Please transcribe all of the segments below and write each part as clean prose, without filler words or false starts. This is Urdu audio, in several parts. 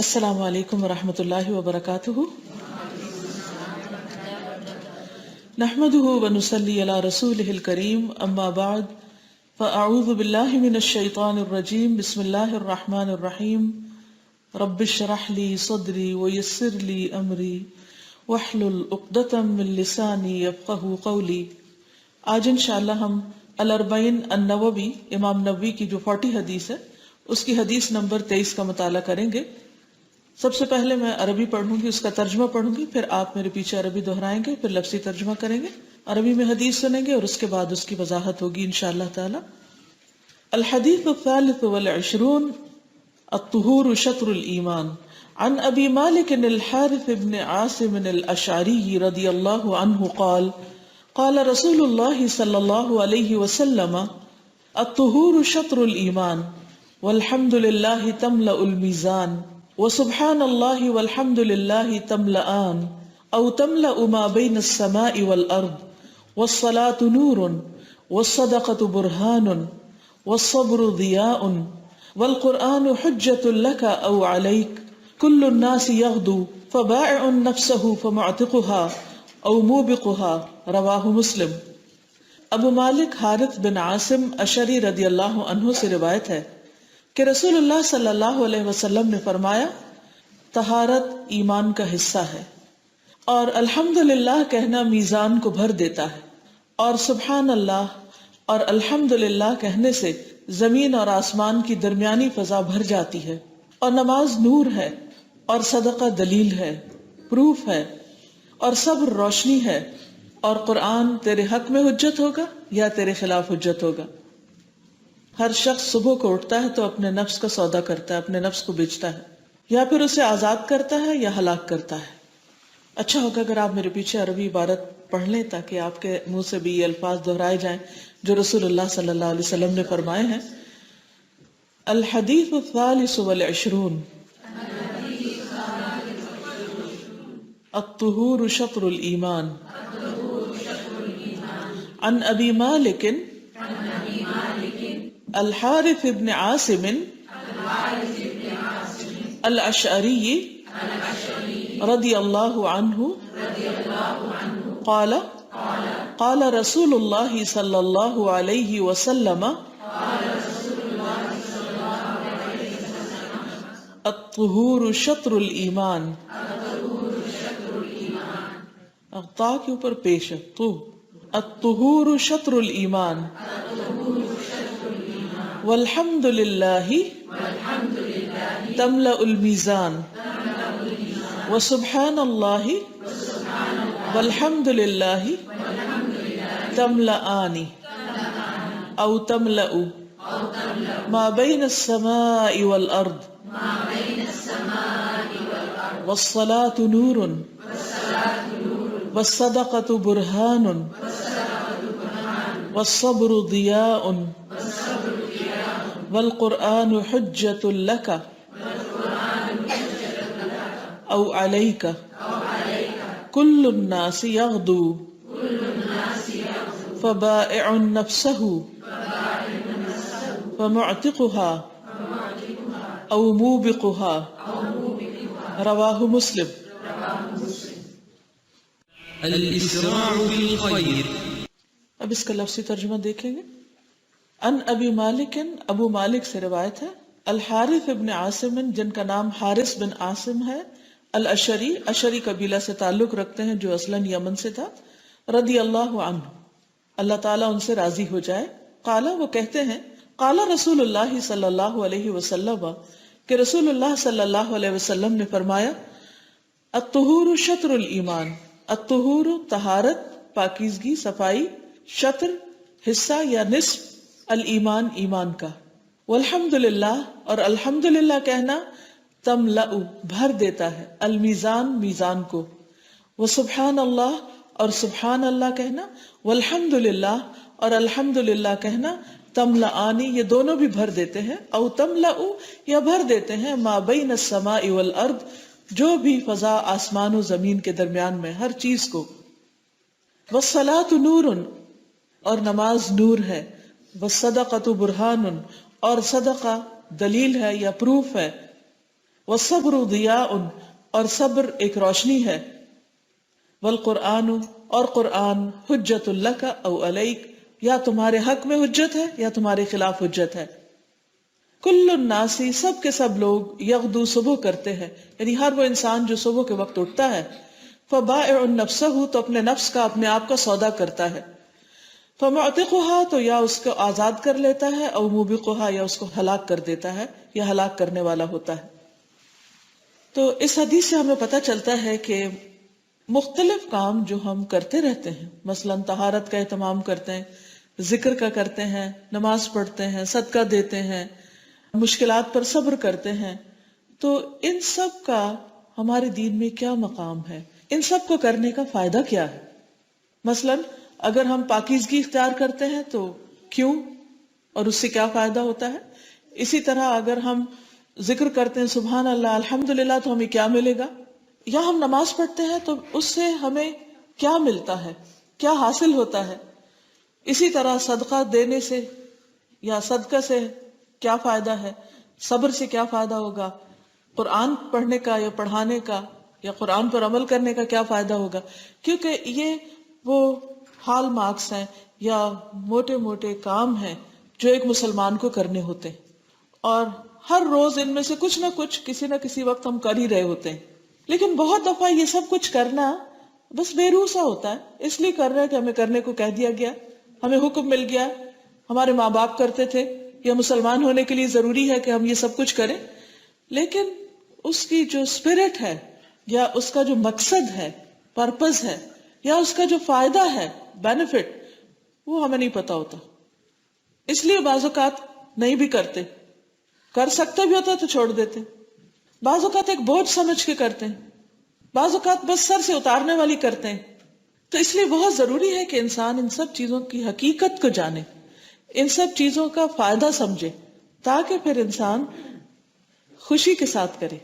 السلام علیکم ورحمۃ اللہ وبرکاتہ. نحمده ونصلی علی رسولہ الکریم اما بعد فاعوذ باللہ من الشیطان الرجیم بسم اللہ الرحمن الرحیم رب اشرح لی صدری ویسر لی امری واحلل عقدۃ من لسانی یفقہوا قولی. آج انشاءاللہ ہم الاربعین النووی امام نووی کی جو 40 حدیث ہے اس کی حدیث نمبر 23 کا مطالعہ کریں گے. سب سے پہلے میں عربی پڑھوں گی، اس کا ترجمہ پڑھوں گی، پھر آپ میرے پیچھے عربی دہرائیں گے، پھر لفظی ترجمہ کریں گے. عربی میں حدیث سنیں گے اور اس کے بعد اس کی وضاحت ہوگی انشاءاللہ تعالی. الحدیث الثالث والعشرون الطہور شطر الایمان. عن ابی مالک الحارث بن عاصم الاشعری رضی اللہ عنہ قال قال رسول اللہ صلی اللہ علیہ وسلم الطہور شطر الایمان والحمد للہ تملأ المیزان وسبحان اللہ والحمد للہ تملأان او تملأ ما بین السماء والارض والصلاة نور والصدقة برہان والصبر ضیاء والقرآن حجۃ لک او علیک کل الناس یغدو فبائع نفسہ فمعتقها او موبقها. رواہ مسلم. ابو مالک حارث بن عاصم اشعری رضی اللہ عنہ سے روایت ہے کہ رسول اللہ صلی اللہ علیہ وسلم نے فرمایا طہارت ایمان کا حصہ ہے اور الحمدللہ کہنا میزان کو بھر دیتا ہے، اور سبحان اللہ اور الحمدللہ کہنے سے زمین اور آسمان کی درمیانی فضا بھر جاتی ہے، اور نماز نور ہے اور صدقہ دلیل ہے، پروف ہے، اور صبر روشنی ہے، اور قرآن تیرے حق میں حجت ہوگا یا تیرے خلاف حجت ہوگا. ہر شخص صبح کو اٹھتا ہے تو اپنے نفس کا سودا کرتا ہے، اپنے نفس کو بیچتا ہے، یا پھر اسے آزاد کرتا ہے یا ہلاک کرتا ہے. اچھا ہوگا اگر آپ میرے پیچھے عربی عبارت پڑھ لیں تاکہ آپ کے منہ سے بھی یہ الفاظ دہرائے جائیں جو رسول اللہ صلی اللہ علیہ وسلم نے فرمائے ہیں. الحدیث الثالث والعشرون الطہور شطر الایمان. عن ابی مالک الحارث بن عاصم الاشعری رضی اللہ عنہ قال قال رسول اللہ صلی اللہ علیہ وسلم الطہور شطر الایمان. تا کے اوپر پیش ہے تو الطہور شطر الایمان والحمد للہ تملأ المیزان وسبحان اللہ والحمد للہ تملأان او تملأ ما بین السماء والارض والصلاة نور والصدقة برہان والصبر ضیاء والقرآن حجۃ لک او علیک کل الناس یغدو فبائع نفسہ فمعتقها او موبقها. رواہ مسلم. الاسراع بالخیر. اب اس کا لفظی ترجمہ دیکھیں گے. ان ابی مالک، ابو مالک سے روایت ہے، الحارث ابن عاصم جن کا نام حارث بن عاصم ہے، الاشعری اشعری قبیلہ سے تعلق رکھتے ہیں جو اصلاً یمن سے تھا، رضی اللہ عنہ اللہ تعالیٰ ان سے راضی ہو جائے. قال وہ کہتے ہیں قال رسول اللہ صلی اللہ علیہ وسلم کہ رسول اللہ صلی اللہ علیہ وسلم نے فرمایا الطہور شطر الایمان. الطہور طہارت، پاکیزگی، صفائی، شطر حصہ یا نصف، الایمان ایمان کا، والحمدللہ اور الحمدللہ کہنا تملأ بھر دیتا ہے، المیزان میزان کو، وسبحان اللہ اور سبحان اللہ کہنا، والحمدللہ اور الحمدللہ کہنا تملأان یہ دونوں بھی بھر دیتے ہیں، او تملأ یا بھر دیتے ہیں ما بین السماء والارض جو بھی فضا آسمان و زمین کے درمیان میں ہر چیز کو، والصلاة نور اور نماز نور ہے، والصدقۃ برہان اور صدقہ دلیل ہے یا پروف ہے، والصبر ضیاء، اور صبر ایک روشنی ہے، والقرآن، اور قرآن حجت لک او علیک، یا تمہارے حق میں حجت ہے یا تمہارے خلاف حجت ہے. کل الناس، سب کے سب لوگ، یغدو، صبح کرتے ہیں، یعنی ہر وہ انسان جو صبح کے وقت اٹھتا ہے، فبائع نفسہ، تو اپنے نفس کا، اپنے آپ کا سودا کرتا ہے، فمعتقها، تو یا اس کو آزاد کر لیتا ہے، او موبقها، یا اس کو ہلاک کر دیتا ہے یا ہلاک کرنے والا ہوتا ہے. تو اس حدیث سے ہمیں پتہ چلتا ہے کہ مختلف کام جو ہم کرتے رہتے ہیں، مثلا طہارت کا اہتمام کرتے ہیں، ذکر کا کرتے ہیں، نماز پڑھتے ہیں، صدقہ دیتے ہیں، مشکلات پر صبر کرتے ہیں، تو ان سب کا ہمارے دین میں کیا مقام ہے، ان سب کو کرنے کا فائدہ کیا ہے. مثلا اگر ہم پاکیزگی اختیار کرتے ہیں تو کیوں، اور اس سے کیا فائدہ ہوتا ہے. اسی طرح اگر ہم ذکر کرتے ہیں سبحان اللہ الحمدللہ تو ہمیں کیا ملے گا، یا ہم نماز پڑھتے ہیں تو اس سے ہمیں کیا ملتا ہے، کیا حاصل ہوتا ہے. اسی طرح صدقہ دینے سے یا صدقہ سے کیا فائدہ ہے، صبر سے کیا فائدہ ہوگا، قرآن پڑھنے کا یا پڑھانے کا یا قرآن پر عمل کرنے کا کیا فائدہ ہوگا. کیونکہ یہ وہ ہال مارکس ہیں یا موٹے موٹے کام ہیں جو ایک مسلمان کو کرنے ہوتے ہیں، اور ہر روز ان میں سے کچھ نہ کچھ کسی نہ کسی وقت ہم کر ہی رہے ہوتے ہیں. لیکن بہت دفعہ یہ سب کچھ کرنا بس بے روح سا ہوتا ہے، اس لیے کر رہے کہ ہمیں کرنے کو کہہ دیا گیا، ہمیں حکم مل گیا، ہمارے ماں باپ کرتے تھے، یا مسلمان ہونے کے لیے ضروری ہے کہ ہم یہ سب کچھ کریں. لیکن اس کی جو اسپرٹ ہے یا اس کا جو مقصد ہے، پرپز ہے، یا اس کا جو فائدہ ہے، بینیفٹ، وہ ہمیں نہیں پتا ہوتا. اس لیے بعض اوقات نہیں بھی کرتے، کر سکتے بھی ہوتا تو چھوڑ دیتے. بعض اوقات ایک بوجھ سمجھ کے کرتے ہیں، بعض اوقات بس سر سے اتارنے والی کرتے ہیں. تو اس لیے بہت ضروری ہے کہ انسان ان سب چیزوں کی حقیقت کو جانے، ان سب چیزوں کا فائدہ سمجھے، تاکہ پھر انسان خوشی کے ساتھ کرے،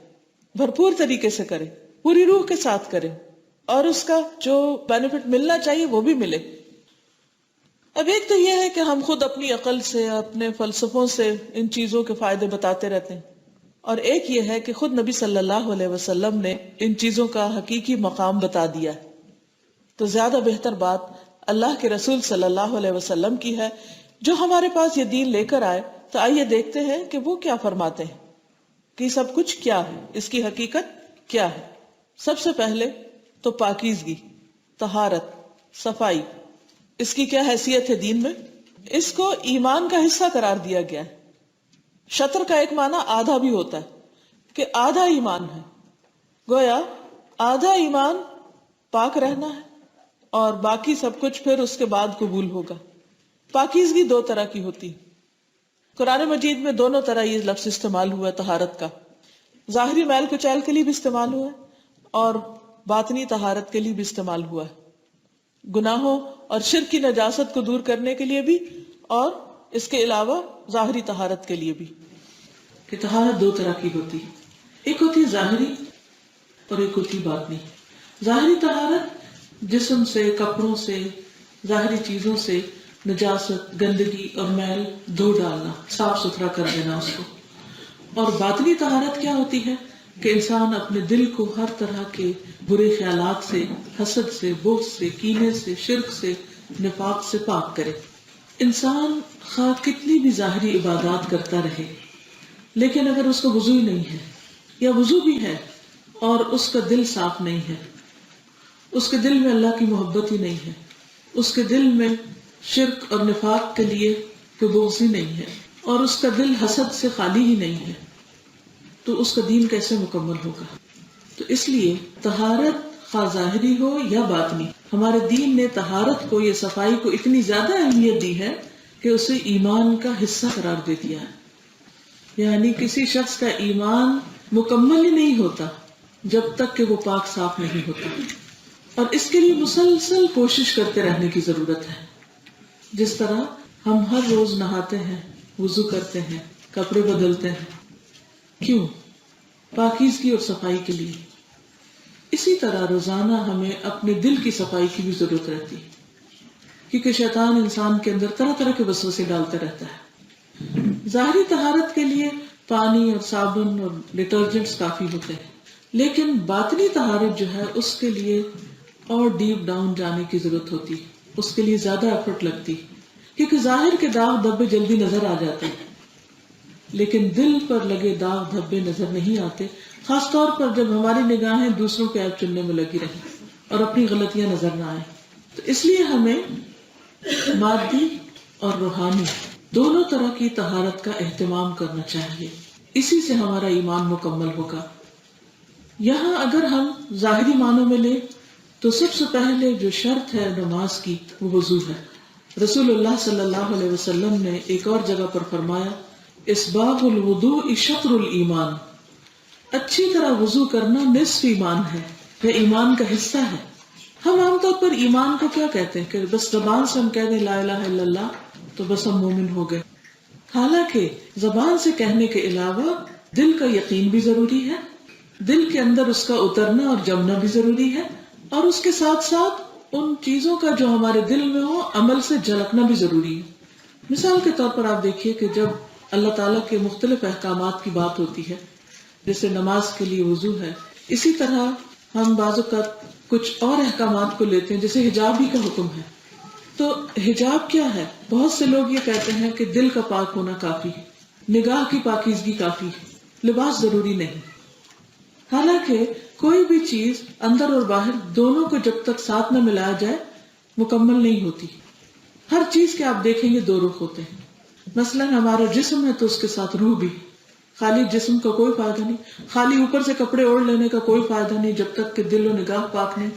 بھرپور طریقے سے کرے، پوری روح کے ساتھ کرے، اور اس کا جو بینیفٹ ملنا چاہیے وہ بھی ملے. اب ایک تو یہ ہے کہ ہم خود اپنی عقل سے، اپنے فلسفوں سے ان چیزوں کے فائدے بتاتے رہتے ہیں، اور ایک یہ ہے کہ خود نبی صلی اللہ علیہ وسلم نے ان چیزوں کا حقیقی مقام بتا دیا ہے. تو زیادہ بہتر بات اللہ کے رسول صلی اللہ علیہ وسلم کی ہے جو ہمارے پاس یہ دین لے کر آئے. تو آئیے دیکھتے ہیں کہ وہ کیا فرماتے ہیں کہ سب کچھ کیا ہے، اس کی حقیقت کیا ہے. سب سے پہلے تو پاکیزگی، طہارت، صفائی، اس کی کیا حیثیت ہے دین میں. اس کو ایمان کا حصہ قرار دیا گیا ہے. شطر کا ایک معنی آدھا بھی ہوتا ہے کہ آدھا ایمان ہے، گویا آدھا ایمان پاک رہنا ہے اور باقی سب کچھ پھر اس کے بعد قبول ہوگا. پاکیزگی دو طرح کی ہوتی، قرآن مجید میں دونوں طرح یہ لفظ استعمال ہوا ہے طہارت کا. ظاہری میل کچیل کے لیے بھی استعمال ہوا ہے اور باطنی طہارت کے لیے بھی استعمال ہوا ہے، گناہوں اور شرک کی نجاست کو دور کرنے کے لیے بھی، اور اس کے علاوہ ظاہری طہارت کے لیے بھی. کہ طہارت دو طرح کی ہوتی ہے، ایک ہوتی ہے ظاہری اور ایک ہوتی باطنی. ظاہری طہارت جسم سے، کپڑوں سے، ظاہری چیزوں سے نجاست، گندگی اور میل دھو ڈالنا، صاف ستھرا کر دینا اس کو. اور باطنی طہارت کیا ہوتی ہے کہ انسان اپنے دل کو ہر طرح کے برے خیالات سے، حسد سے، بغض سے، کینے سے، شرک سے، نفاق سے پاک کرے. انسان خواہ کتنی بھی ظاہری عبادات کرتا رہے، لیکن اگر اس کو وضو ہی نہیں ہے، یا وضو بھی ہے اور اس کا دل صاف نہیں ہے، اس کے دل میں اللہ کی محبت ہی نہیں ہے، اس کے دل میں شرک اور نفاق کے لیے کوئی بغض ہی نہیں ہے، اور اس کا دل حسد سے خالی ہی نہیں ہے، تو اس کا دین کیسے مکمل ہوگا. تو اس لیے طہارت خواہ ظاہری ہو یا باطنی، ہمارے دین نے طہارت کو، یہ صفائی کو اتنی زیادہ اہمیت دی ہے کہ اسے ایمان کا حصہ قرار دے دیا ہے. یعنی کسی شخص کا ایمان مکمل ہی نہیں ہوتا جب تک کہ وہ پاک صاف نہیں ہوتا، اور اس کے لیے مسلسل کوشش کرتے رہنے کی ضرورت ہے. جس طرح ہم ہر روز نہاتے ہیں، وضو کرتے ہیں، کپڑے بدلتے ہیں، کیوں؟ پاکیزگی اور صفائی کے لیے. اسی طرح روزانہ ہمیں اپنے دل کی صفائی کی بھی ضرورت رہتی ہے، کیونکہ شیطان انسان کے اندر طرح طرح کے وسوسے ڈالتا رہتا ہے. ظاہری طہارت کے لیے پانی اور صابن اور ڈٹرجنٹس کافی ہوتے ہیں، لیکن باطنی طہارت جو ہے اس کے لیے اور ڈیپ ڈاؤن جانے کی ضرورت ہوتی ہے، اس کے لیے زیادہ ایفرٹ لگتی، کیونکہ ظاہر کے داغ دھبے جلدی نظر آ جاتے ہیں لیکن دل پر لگے داغ دھبے نظر نہیں آتے، خاص طور پر جب ہماری نگاہیں دوسروں کے عیب چننے میں لگی رہیں اور اپنی غلطیاں نظر نہ آئیں۔ تو اس لیے ہمیں مادی اور روحانی دونوں طرح کی طہارت کا اہتمام کرنا چاہیے، اسی سے ہمارا ایمان مکمل ہوگا۔ یہاں اگر ہم ظاہری معنوں میں لیں تو سب سے پہلے جو شرط ہے نماز کی وہ وضو ہے۔ رسول اللہ صلی اللہ علیہ وسلم نے ایک اور جگہ پر فرمایا، اسباغ الوضوء شطر الایمان، اچھی طرح وضو کرنا نصف ایمان ہے، یہ ایمان کا حصہ ہے۔ ہم عام طور پر ایمان کو کیا کہتے ہیں کہ بس زبان سے ہم کہہ دیں لا الہ الا اللہ تو بس ہم مومن ہو گئے، حالانکہ زبان سے کہنے کے علاوہ دل کا یقین بھی ضروری ہے، دل کے اندر اس کا اترنا اور جمنا بھی ضروری ہے، اور اس کے ساتھ ساتھ ان چیزوں کا جو ہمارے دل میں ہو عمل سے جھلکنا بھی ضروری ہے۔ مثال کے طور پر آپ دیکھیے کہ جب اللہ تعالیٰ کے مختلف احکامات کی بات ہوتی ہے، جیسے نماز کے لیے وضو ہے، اسی طرح ہم بعض اوقات کچھ اور احکامات کو لیتے ہیں، جیسے حجاب ہی کا حکم ہے۔ تو حجاب کیا ہے؟ بہت سے لوگ یہ کہتے ہیں کہ دل کا پاک ہونا کافی ہے، نگاہ کی پاکیزگی کافی ہے، لباس ضروری نہیں۔ حالانکہ کوئی بھی چیز اندر اور باہر دونوں کو جب تک ساتھ نہ ملایا جائے مکمل نہیں ہوتی۔ ہر چیز کے آپ دیکھیں گے دو رخ ہوتے ہیں، مثلا ہمارا جسم ہے تو اس کے ساتھ روح بھی، خالی جسم کا کوئی فائدہ نہیں، خالی اوپر سے کپڑے اوڑھ لینے کا کوئی فائدہ نہیں جب تک کہ دل و نگاہ پاک نہیں۔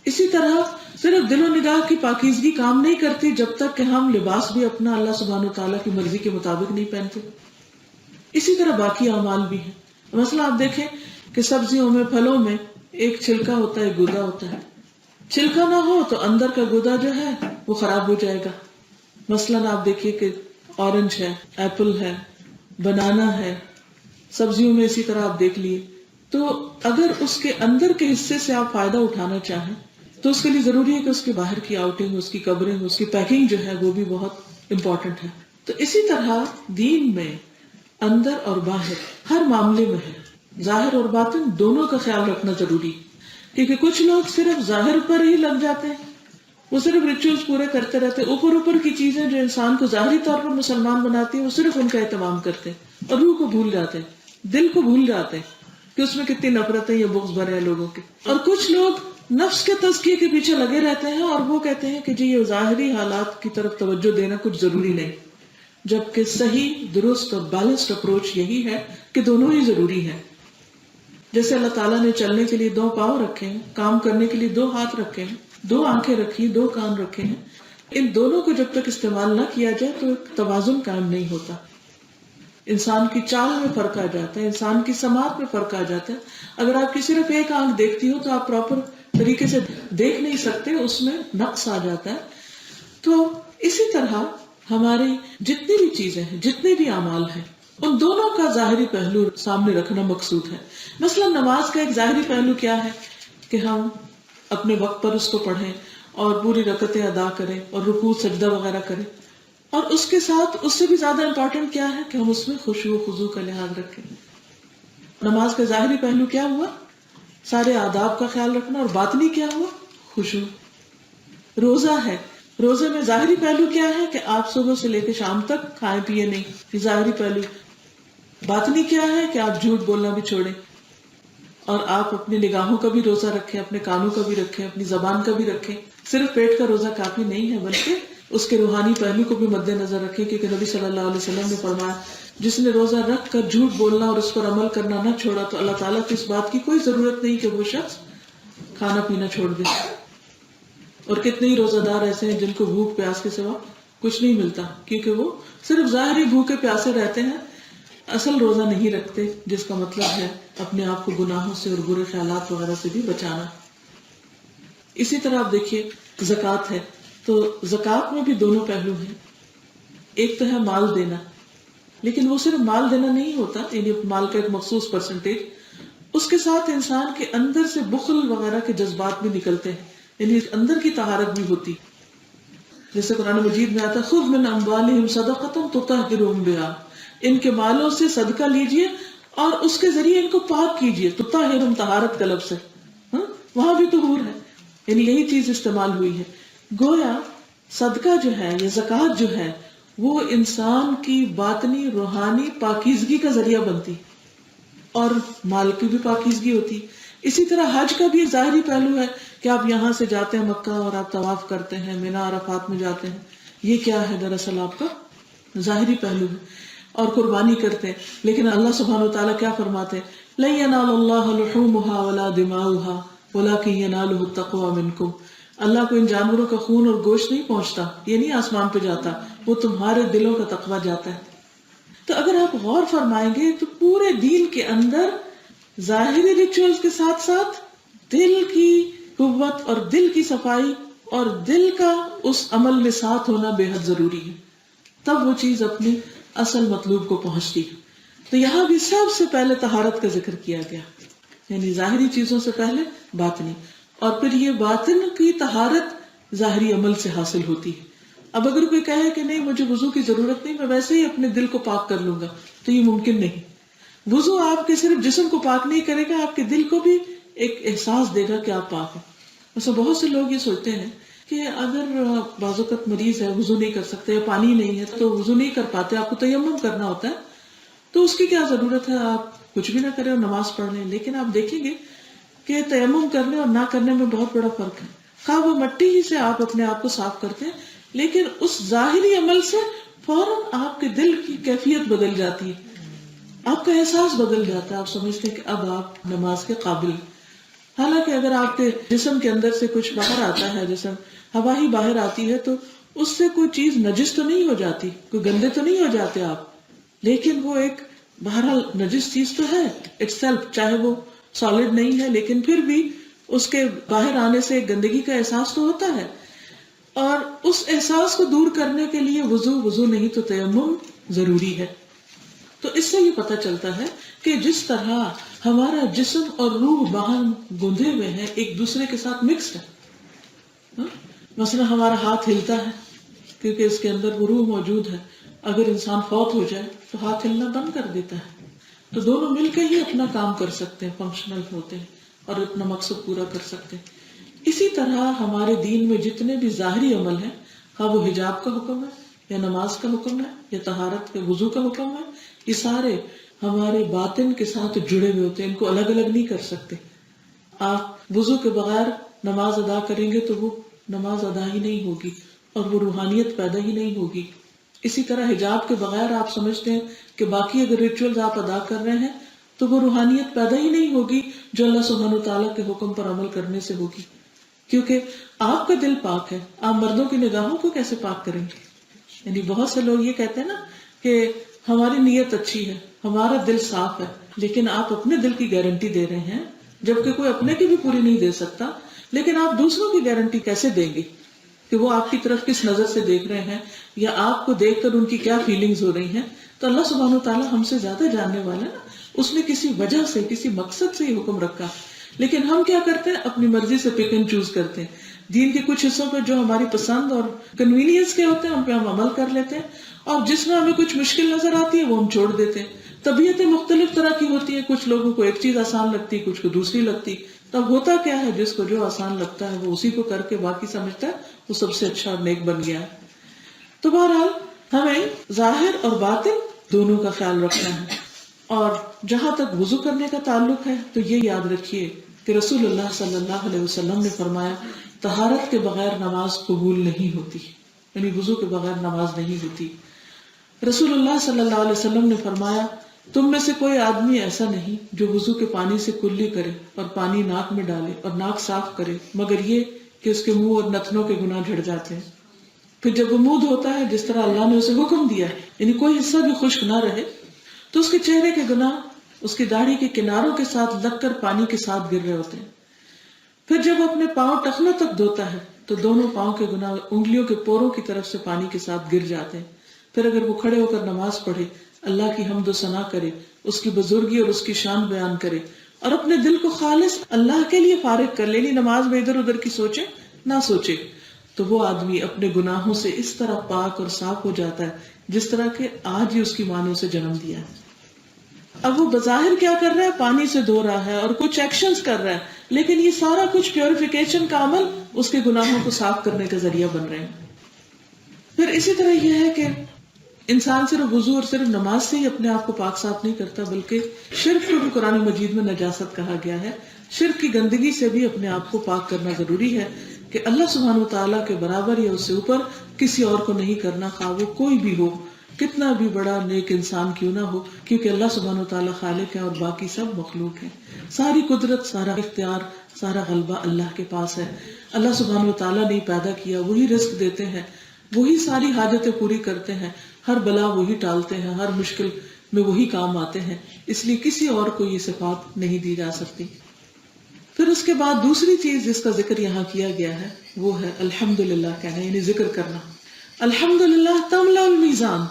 اسی طرح صرف دل و نگاہ کی پاکیزگی کام نہیں کرتی جب تک کہ ہم لباس بھی اپنا اللہ سبحانہ و تعالیٰ کی مرضی کے مطابق نہیں پہنتے۔ اسی طرح باقی اعمال بھی ہیں، مثلا آپ دیکھیں کہ سبزیوں میں پھلوں میں ایک چھلکا ہوتا ہے، گودا ہوتا ہے، چھلکا نہ ہو تو اندر کا گودا جو ہے وہ خراب ہو جائے گا۔ مثلا آپ دیکھیے کہ اورنج ہے، ایپل ہے، بنانا ہے، سبزیوں میں اسی طرح آپ دیکھ لیے، تو اگر اس کے اندر کے حصے سے آپ فائدہ اٹھانا چاہیں تو اس کے لیے ضروری ہے کہ اس کے باہر کی آؤٹنگ، اس کی کورنگ، اس کی پیکنگ جو ہے وہ بھی بہت امپورٹنٹ ہے۔ تو اسی طرح دین میں اندر اور باہر ہر معاملے میں ہے، ظاہر اور باطن دونوں کا خیال رکھنا ضروری، کیونکہ کچھ لوگ صرف ظاہر پر ہی لگ جاتے ہیں، وہ صرف ریچولز پورے کرتے رہتے، اوپر کی چیزیں جو انسان کو ظاہری طور پر مسلمان بناتی ہیں وہ صرف ان کا اہتمام کرتے ہیں اور روح کو بھول جاتے ہیں، دل کو بھول جاتے ہیں کہ اس میں کتنی نفرتیں یا بغض بھرے ہیں لوگوں کے۔ اور کچھ لوگ نفس کے تزکیے کے پیچھے لگے رہتے ہیں اور وہ کہتے ہیں کہ جی یہ ظاہری حالات کی طرف توجہ دینا کچھ ضروری نہیں، جبکہ صحیح، درست اور بیلنسڈ اپروچ یہی ہے کہ دونوں ہی ضروری ہے۔ جیسے اللہ تعالیٰ نے چلنے کے لیے 2 پاؤں رکھے ہیں، کام کرنے کے لیے 2 ہاتھ رکھے ہیں، 2 آنکھیں رکھی، 2 کان رکھے ہیں، ان دونوں کو جب تک استعمال نہ کیا جائے تو ایک توازن قائم نہیں ہوتا، انسان کی چال میں فرق آ جاتا ہے، انسان کی سماعت میں فرق آ جاتا ہے۔ اگر آپ کی صرف ایک آنکھ دیکھتی ہو تو آپ پراپر طریقے سے دیکھ نہیں سکتے، اس میں نقص آ جاتا ہے۔ تو اسی طرح ہماری جتنی بھی چیزیں ہیں، جتنے بھی اعمال ہیں، ان دونوں کا ظاہری پہلو سامنے رکھنا مقصود ہے۔ مثلا نماز کا ایک ظاہری پہلو کیا ہے کہ ہم اپنے وقت پر اس کو پڑھیں اور پوری رکعتیں ادا کریں اور رکوع سجدہ وغیرہ کریں، اور اس کے ساتھ اس سے بھی زیادہ امپورٹنٹ کیا ہے کہ ہم اس میں خشوع و خضوع کا لحاظ رکھیں۔ نماز کا ظاہری پہلو کیا ہوا؟ سارے آداب کا خیال رکھنا، اور باطنی کیا ہوا؟ خشوع۔ روزہ ہے، روزے میں ظاہری پہلو کیا ہے کہ آپ صبح سے لے کے شام تک کھائیں پیے نہیں، یہ ظاہری پہلو۔ باطنی کیا ہے کہ آپ جھوٹ بولنا بھی چھوڑیں اور آپ اپنی نگاہوں کا بھی روزہ رکھیں، اپنے کانوں کا بھی رکھیں، اپنی زبان کا بھی رکھیں۔ صرف پیٹ کا روزہ کافی نہیں ہے بلکہ اس کے روحانی پہلو کو بھی مد نظر رکھیں، کیونکہ نبی صلی اللہ علیہ وسلم نے فرمایا جس نے روزہ رکھ کر جھوٹ بولنا اور اس پر عمل کرنا نہ چھوڑا تو اللہ تعالیٰ کو اس بات کی کوئی ضرورت نہیں کہ وہ شخص کھانا پینا چھوڑ دے۔ اور کتنے ہی روزہ دار ایسے ہیں جن کو بھوک پیاس کے سوا کچھ نہیں ملتا، کیونکہ وہ صرف ظاہری بھوکے پیاسے رہتے ہیں، اصل روزہ نہیں رکھتے، جس کا مطلب ہے اپنے آپ کو گناہوں سے اور برے خیالات وغیرہ سے بھی بچانا۔ اسی طرح آپ دیکھیے زکوٰۃ ہے، تو زکوٰۃ میں بھی دونوں پہلو ہیں، ایک تو ہے مال دینا، لیکن وہ صرف مال دینا نہیں ہوتا، یعنی مال کا ایک مخصوص پرسنٹیج، اس کے ساتھ انسان کے اندر سے بخل وغیرہ کے جذبات بھی نکلتے ہیں، یعنی اندر کی طہارت بھی ہوتی، جیسے قرآن مجید میں آتا ہے خذ من اموالہم صدقۃ تطہرہم بہا، ان کے مالوں سے صدقہ لیجئے اور اس کے ذریعے ان کو پاک کیجئے. تو طاہرم طہارت کا لفظ ہے، وہاں بھی طہور ہے، یعنی یہی چیز استعمال ہوئی ہے. گویا صدقہ جو ہے یا زکوٰۃ جو ہے وہ انسان کی باطنی روحانی پاکیزگی کا ذریعہ بنتی اور مال کی بھی پاکیزگی ہوتی. اسی طرح حج کا بھی ایک ظاہری پہلو ہے کہ آپ یہاں سے جاتے ہیں مکہ اور آپ طواف کرتے ہیں، منی عرفات میں جاتے ہیں، یہ کیا ہے دراصل آپ کا ظاہری پہلو ہے، اور قربانی کرتے ہیں. لیکن اللہ سبحانہ وتعالیٰ کیا فرماتے ہیں؟ لَن يَنَالَ اللَّهَ لُحُومُهَا وَلَا دِمَاؤُهَا وَلَكِنْ يَنَالُهُ التَّقْوَى مِنْكُمْ. اللہ کو ان جانوروں کا خون اور گوشت نہیں پہنچتا، یہ نہیں آسمان پہ جاتا، وہ تمہارے دلوں کا تقویٰ جاتا ہے. تو اگر آپ غور فرمائیں گے تو پورے دین کے اندر ظاہری ریچولز کے ساتھ ساتھ دل کی قوت اور دل کی صفائی اور دل کا اس عمل میں ساتھ ہونا بے حد ضروری ہے، تب وہ چیز اپنی اصل مطلوب کو پہنچتی ہے. تو یہاں بھی سب سے پہلے طہارت کا ذکر کیا گیا، یعنی ظاہری چیزوں سے پہلے باطنی، اور پھر یہ باطن کی طہارت ظاہری عمل سے حاصل ہوتی ہے. اب اگر کوئی کہے کہ نہیں مجھے وضو کی ضرورت نہیں، میں ویسے ہی اپنے دل کو پاک کر لوں گا، تو یہ ممکن نہیں. وضو آپ کے صرف جسم کو پاک نہیں کرے گا، آپ کے دل کو بھی ایک احساس دے گا کہ آپ پاک ہیں. ویسے بہت سے لوگ یہ سوچتے ہیں کہ اگر بعض اوقات مریض ہے، وضو نہیں کر سکتے یا پانی نہیں ہے تو وضو نہیں کر پاتے، آپ کو تیمم کرنا ہوتا ہے، تو اس کی کیا ضرورت ہے، آپ کچھ بھی نہ کریں اور نماز پڑھ لیں. لیکن آپ دیکھیں گے کہ تیمم کرنے اور نہ کرنے میں بہت بڑا فرق ہے. خواہ وہ مٹی ہی سے آپ اپنے آپ کو صاف کرتے ہیں، لیکن اس ظاہری عمل سے فوراً آپ کے دل کی کیفیت بدل جاتی ہے، آپ کا احساس بدل جاتا ہے، آپ سمجھتے ہیں کہ اب آپ نماز کے قابل. حالانکہ اگر آپ کے جسم کے اندر سے کچھ باہر آتا ہے، جسم ہوا ہی باہر آتی ہے، تو اس سے کوئی چیز نجس تو نہیں ہو جاتی، کوئی گندے تو نہیں ہو جاتے آپ، لیکن وہ ایک بہرحال نجس چیز تو ہے اٹ سیلف، چاہے وہ سالڈ نہیں ہے لیکن پھر بھی اس کے باہر آنے سے گندگی کا احساس تو ہوتا ہے. اور اس احساس کو دور کرنے کے لیے وضو نہیں تو تیمم ضروری ہے. تو اس سے یہ پتہ چلتا ہے کہ جس طرح ہمارا جسم اور روح باہم گندھے ہوئے ہیں، ایک دوسرے کے ساتھ مکسڈ ہے. مثلا ہمارا ہاتھ ہلتا ہے کیونکہ اس کے اندر وہ روح موجود ہے. اگر انسان فوت ہو جائے تو ہاتھ ہلنا بند کر دیتا ہے. تو دونوں مل کے ہی اپنا کام کر سکتے ہیں، فنکشنل ہوتے ہیں اور اپنا مقصد پورا کر سکتے ہیں. اسی طرح ہمارے دین میں جتنے بھی ظاہری عمل ہیں، خواہ وہ حجاب کا حکم ہے یا نماز کا حکم ہے یا طہارت کے وضو کا حکم ہے، یہ سارے ہمارے باطن کے ساتھ جڑے ہوئے ہوتے ہیں، ان کو الگ الگ نہیں کر سکتے. آپ وضو کے بغیر نماز ادا کریں گے تو وہ نماز ادا ہی نہیں ہوگی اور وہ روحانیت پیدا ہی نہیں ہوگی. اسی طرح حجاب کے بغیر آپ سمجھتے ہیں کہ باقی اگر ریچولز آپ ادا کر رہے ہیں تو وہ روحانیت پیدا ہی نہیں ہوگی جو اللہ سبحانہ وتعالیٰ کے حکم پر عمل کرنے سے ہوگی، کیونکہ آپ کا دل پاک ہے. آپ مردوں کی نگاہوں کو کیسے پاک کریں گے؟ یعنی بہت سے لوگ یہ کہتے ہیں نا کہ ہماری نیت اچھی ہے، ہمارا دل صاف ہے، لیکن آپ اپنے دل کی گارنٹی دے رہے ہیں جبکہ کوئی اپنے کی بھی پوری نہیں دے سکتا. لیکن آپ دوسروں کی گارنٹی کیسے دیں گے کہ وہ آپ کی طرف کس نظر سے دیکھ رہے ہیں یا آپ کو دیکھ کر ان کی کیا فیلنگز ہو رہی ہیں؟ تو اللہ سبحانہ وتعالیٰ ہم سے زیادہ جاننے والا ہے نا، اس نے کسی وجہ سے کسی مقصد سے یہ حکم رکھا. لیکن ہم کیا کرتے ہیں؟ اپنی مرضی سے پک اینڈ چوز کرتے ہیں. دین کے کچھ حصوں پہ جو ہماری پسند اور کنوینئنس کے ہوتے ہیں ان پہ ہم عمل کر لیتے ہیں، اور جس میں ہمیں کچھ مشکل نظر آتی ہے وہ ہم چھوڑ دیتے ہیں. طبیعتیں مختلف طرح کی ہوتی ہیں، کچھ لوگوں کو ایک چیز آسان لگتی، کچھ کو دوسری لگتی. تب ہوتا کیا ہے، جس کو جو آسان لگتا ہے وہ اسی کو کر کے باقی سمجھتا ہے وہ سب سے اچھا اور نیک بن گیا ہے. تو بہرحال ہمیں ظاہر اور باطن دونوں کا خیال رکھنا ہے. اور جہاں تک وضو کرنے کا تعلق ہے تو یہ یاد رکھیے کہ رسول اللہ صلی اللہ علیہ وسلم نے فرمایا طہارت کے بغیر نماز قبول نہیں ہوتی، یعنی وضو کے بغیر نماز نہیں ہوتی. رسول اللہ صلی اللہ علیہ وسلم نے فرمایا تم میں سے کوئی آدمی ایسا نہیں جو وضو کے پانی سے کلی کرے اور پانی ناک میں ڈالے اور ناک صاف کرے مگر یہ کہ اس کے منہ اور نتنوں کے گناہ جھڑ جاتے ہیں. پھر جب غموض ہوتا ہے جس طرح اللہ نے اسے حکم دیا ہے، یعنی کوئی حصہ بھی خشک نہ رہے، تو اس کے چہرے کے گناہ اس کی داڑھی کے کناروں کے ساتھ لگ کر پانی کے ساتھ گر رہے ہوتے ہیں. پھر جب اپنے پاؤں ٹخنوں تک دھوتا ہے تو دونوں پاؤں کے گناہ انگلیوں کے پوروں کی طرف سے پانی کے ساتھ گر جاتے ہیں. پھر اگر وہ کھڑے ہو کر نماز پڑھے، اللہ کی حمد و ثنا کرے، اس کی بزرگی اور اس کی شان بیان کرے اور اپنے دل کو خالص اللہ کے لیے فارغ کر لے، نماز میں ادھر ادھر کی سوچے نہ سوچے، تو وہ آدمی اپنے گناہوں سے اس طرح پاک اور صاف ہو جاتا ہے جس طرح کہ آج ہی اس کی ماں نے اسے جنم دیا ہے. اب وہ بظاہر کیا کر رہا ہے؟ پانی سے دھو رہا ہے اور کچھ ایکشنز کر رہا ہے، لیکن یہ سارا کچھ پیوریفیکیشن کا عمل اس کے گناہوں کو صاف کرنے کا ذریعہ بن رہے ہیں. پھر اسی طرح یہ ہے کہ انسان صرف وضو اور صرف نماز سے ہی اپنے آپ کو پاک صاف نہیں کرتا، بلکہ شرک کو بھی قرآن مجید میں نجاست کہا گیا ہے. شرک کی گندگی سے بھی اپنے آپ کو پاک کرنا ضروری ہے کہ اللہ سبحانہ وتعالیٰ کے برابر یا اس سے اوپر کسی اور کو نہیں کرنا، خواہ وہ کوئی بھی ہو، کتنا بھی بڑا نیک انسان کیوں نہ ہو، کیونکہ اللہ سبحانہ وتعالیٰ خالق ہے اور باقی سب مخلوق ہیں. ساری قدرت، سارا اختیار، سارا غلبہ اللہ کے پاس ہے. اللہ سبحانہ وتعالیٰ نے پیدا کیا، وہی رزق دیتے ہیں، وہی ساری حاجتیں پوری کرتے ہیں، ہر بلا وہی ٹالتے ہیں، ہر مشکل میں وہی کام آتے ہیں. اس لیے کسی اور کو یہ صفات نہیں دی جا سکتی. پھر اس کے بعد دوسری چیز جس کا ذکر یہاں کیا گیا ہے وہ ہے الحمدللہ کہنا، یعنی ذکر کرنا. الحمدللہ تملا المیزان.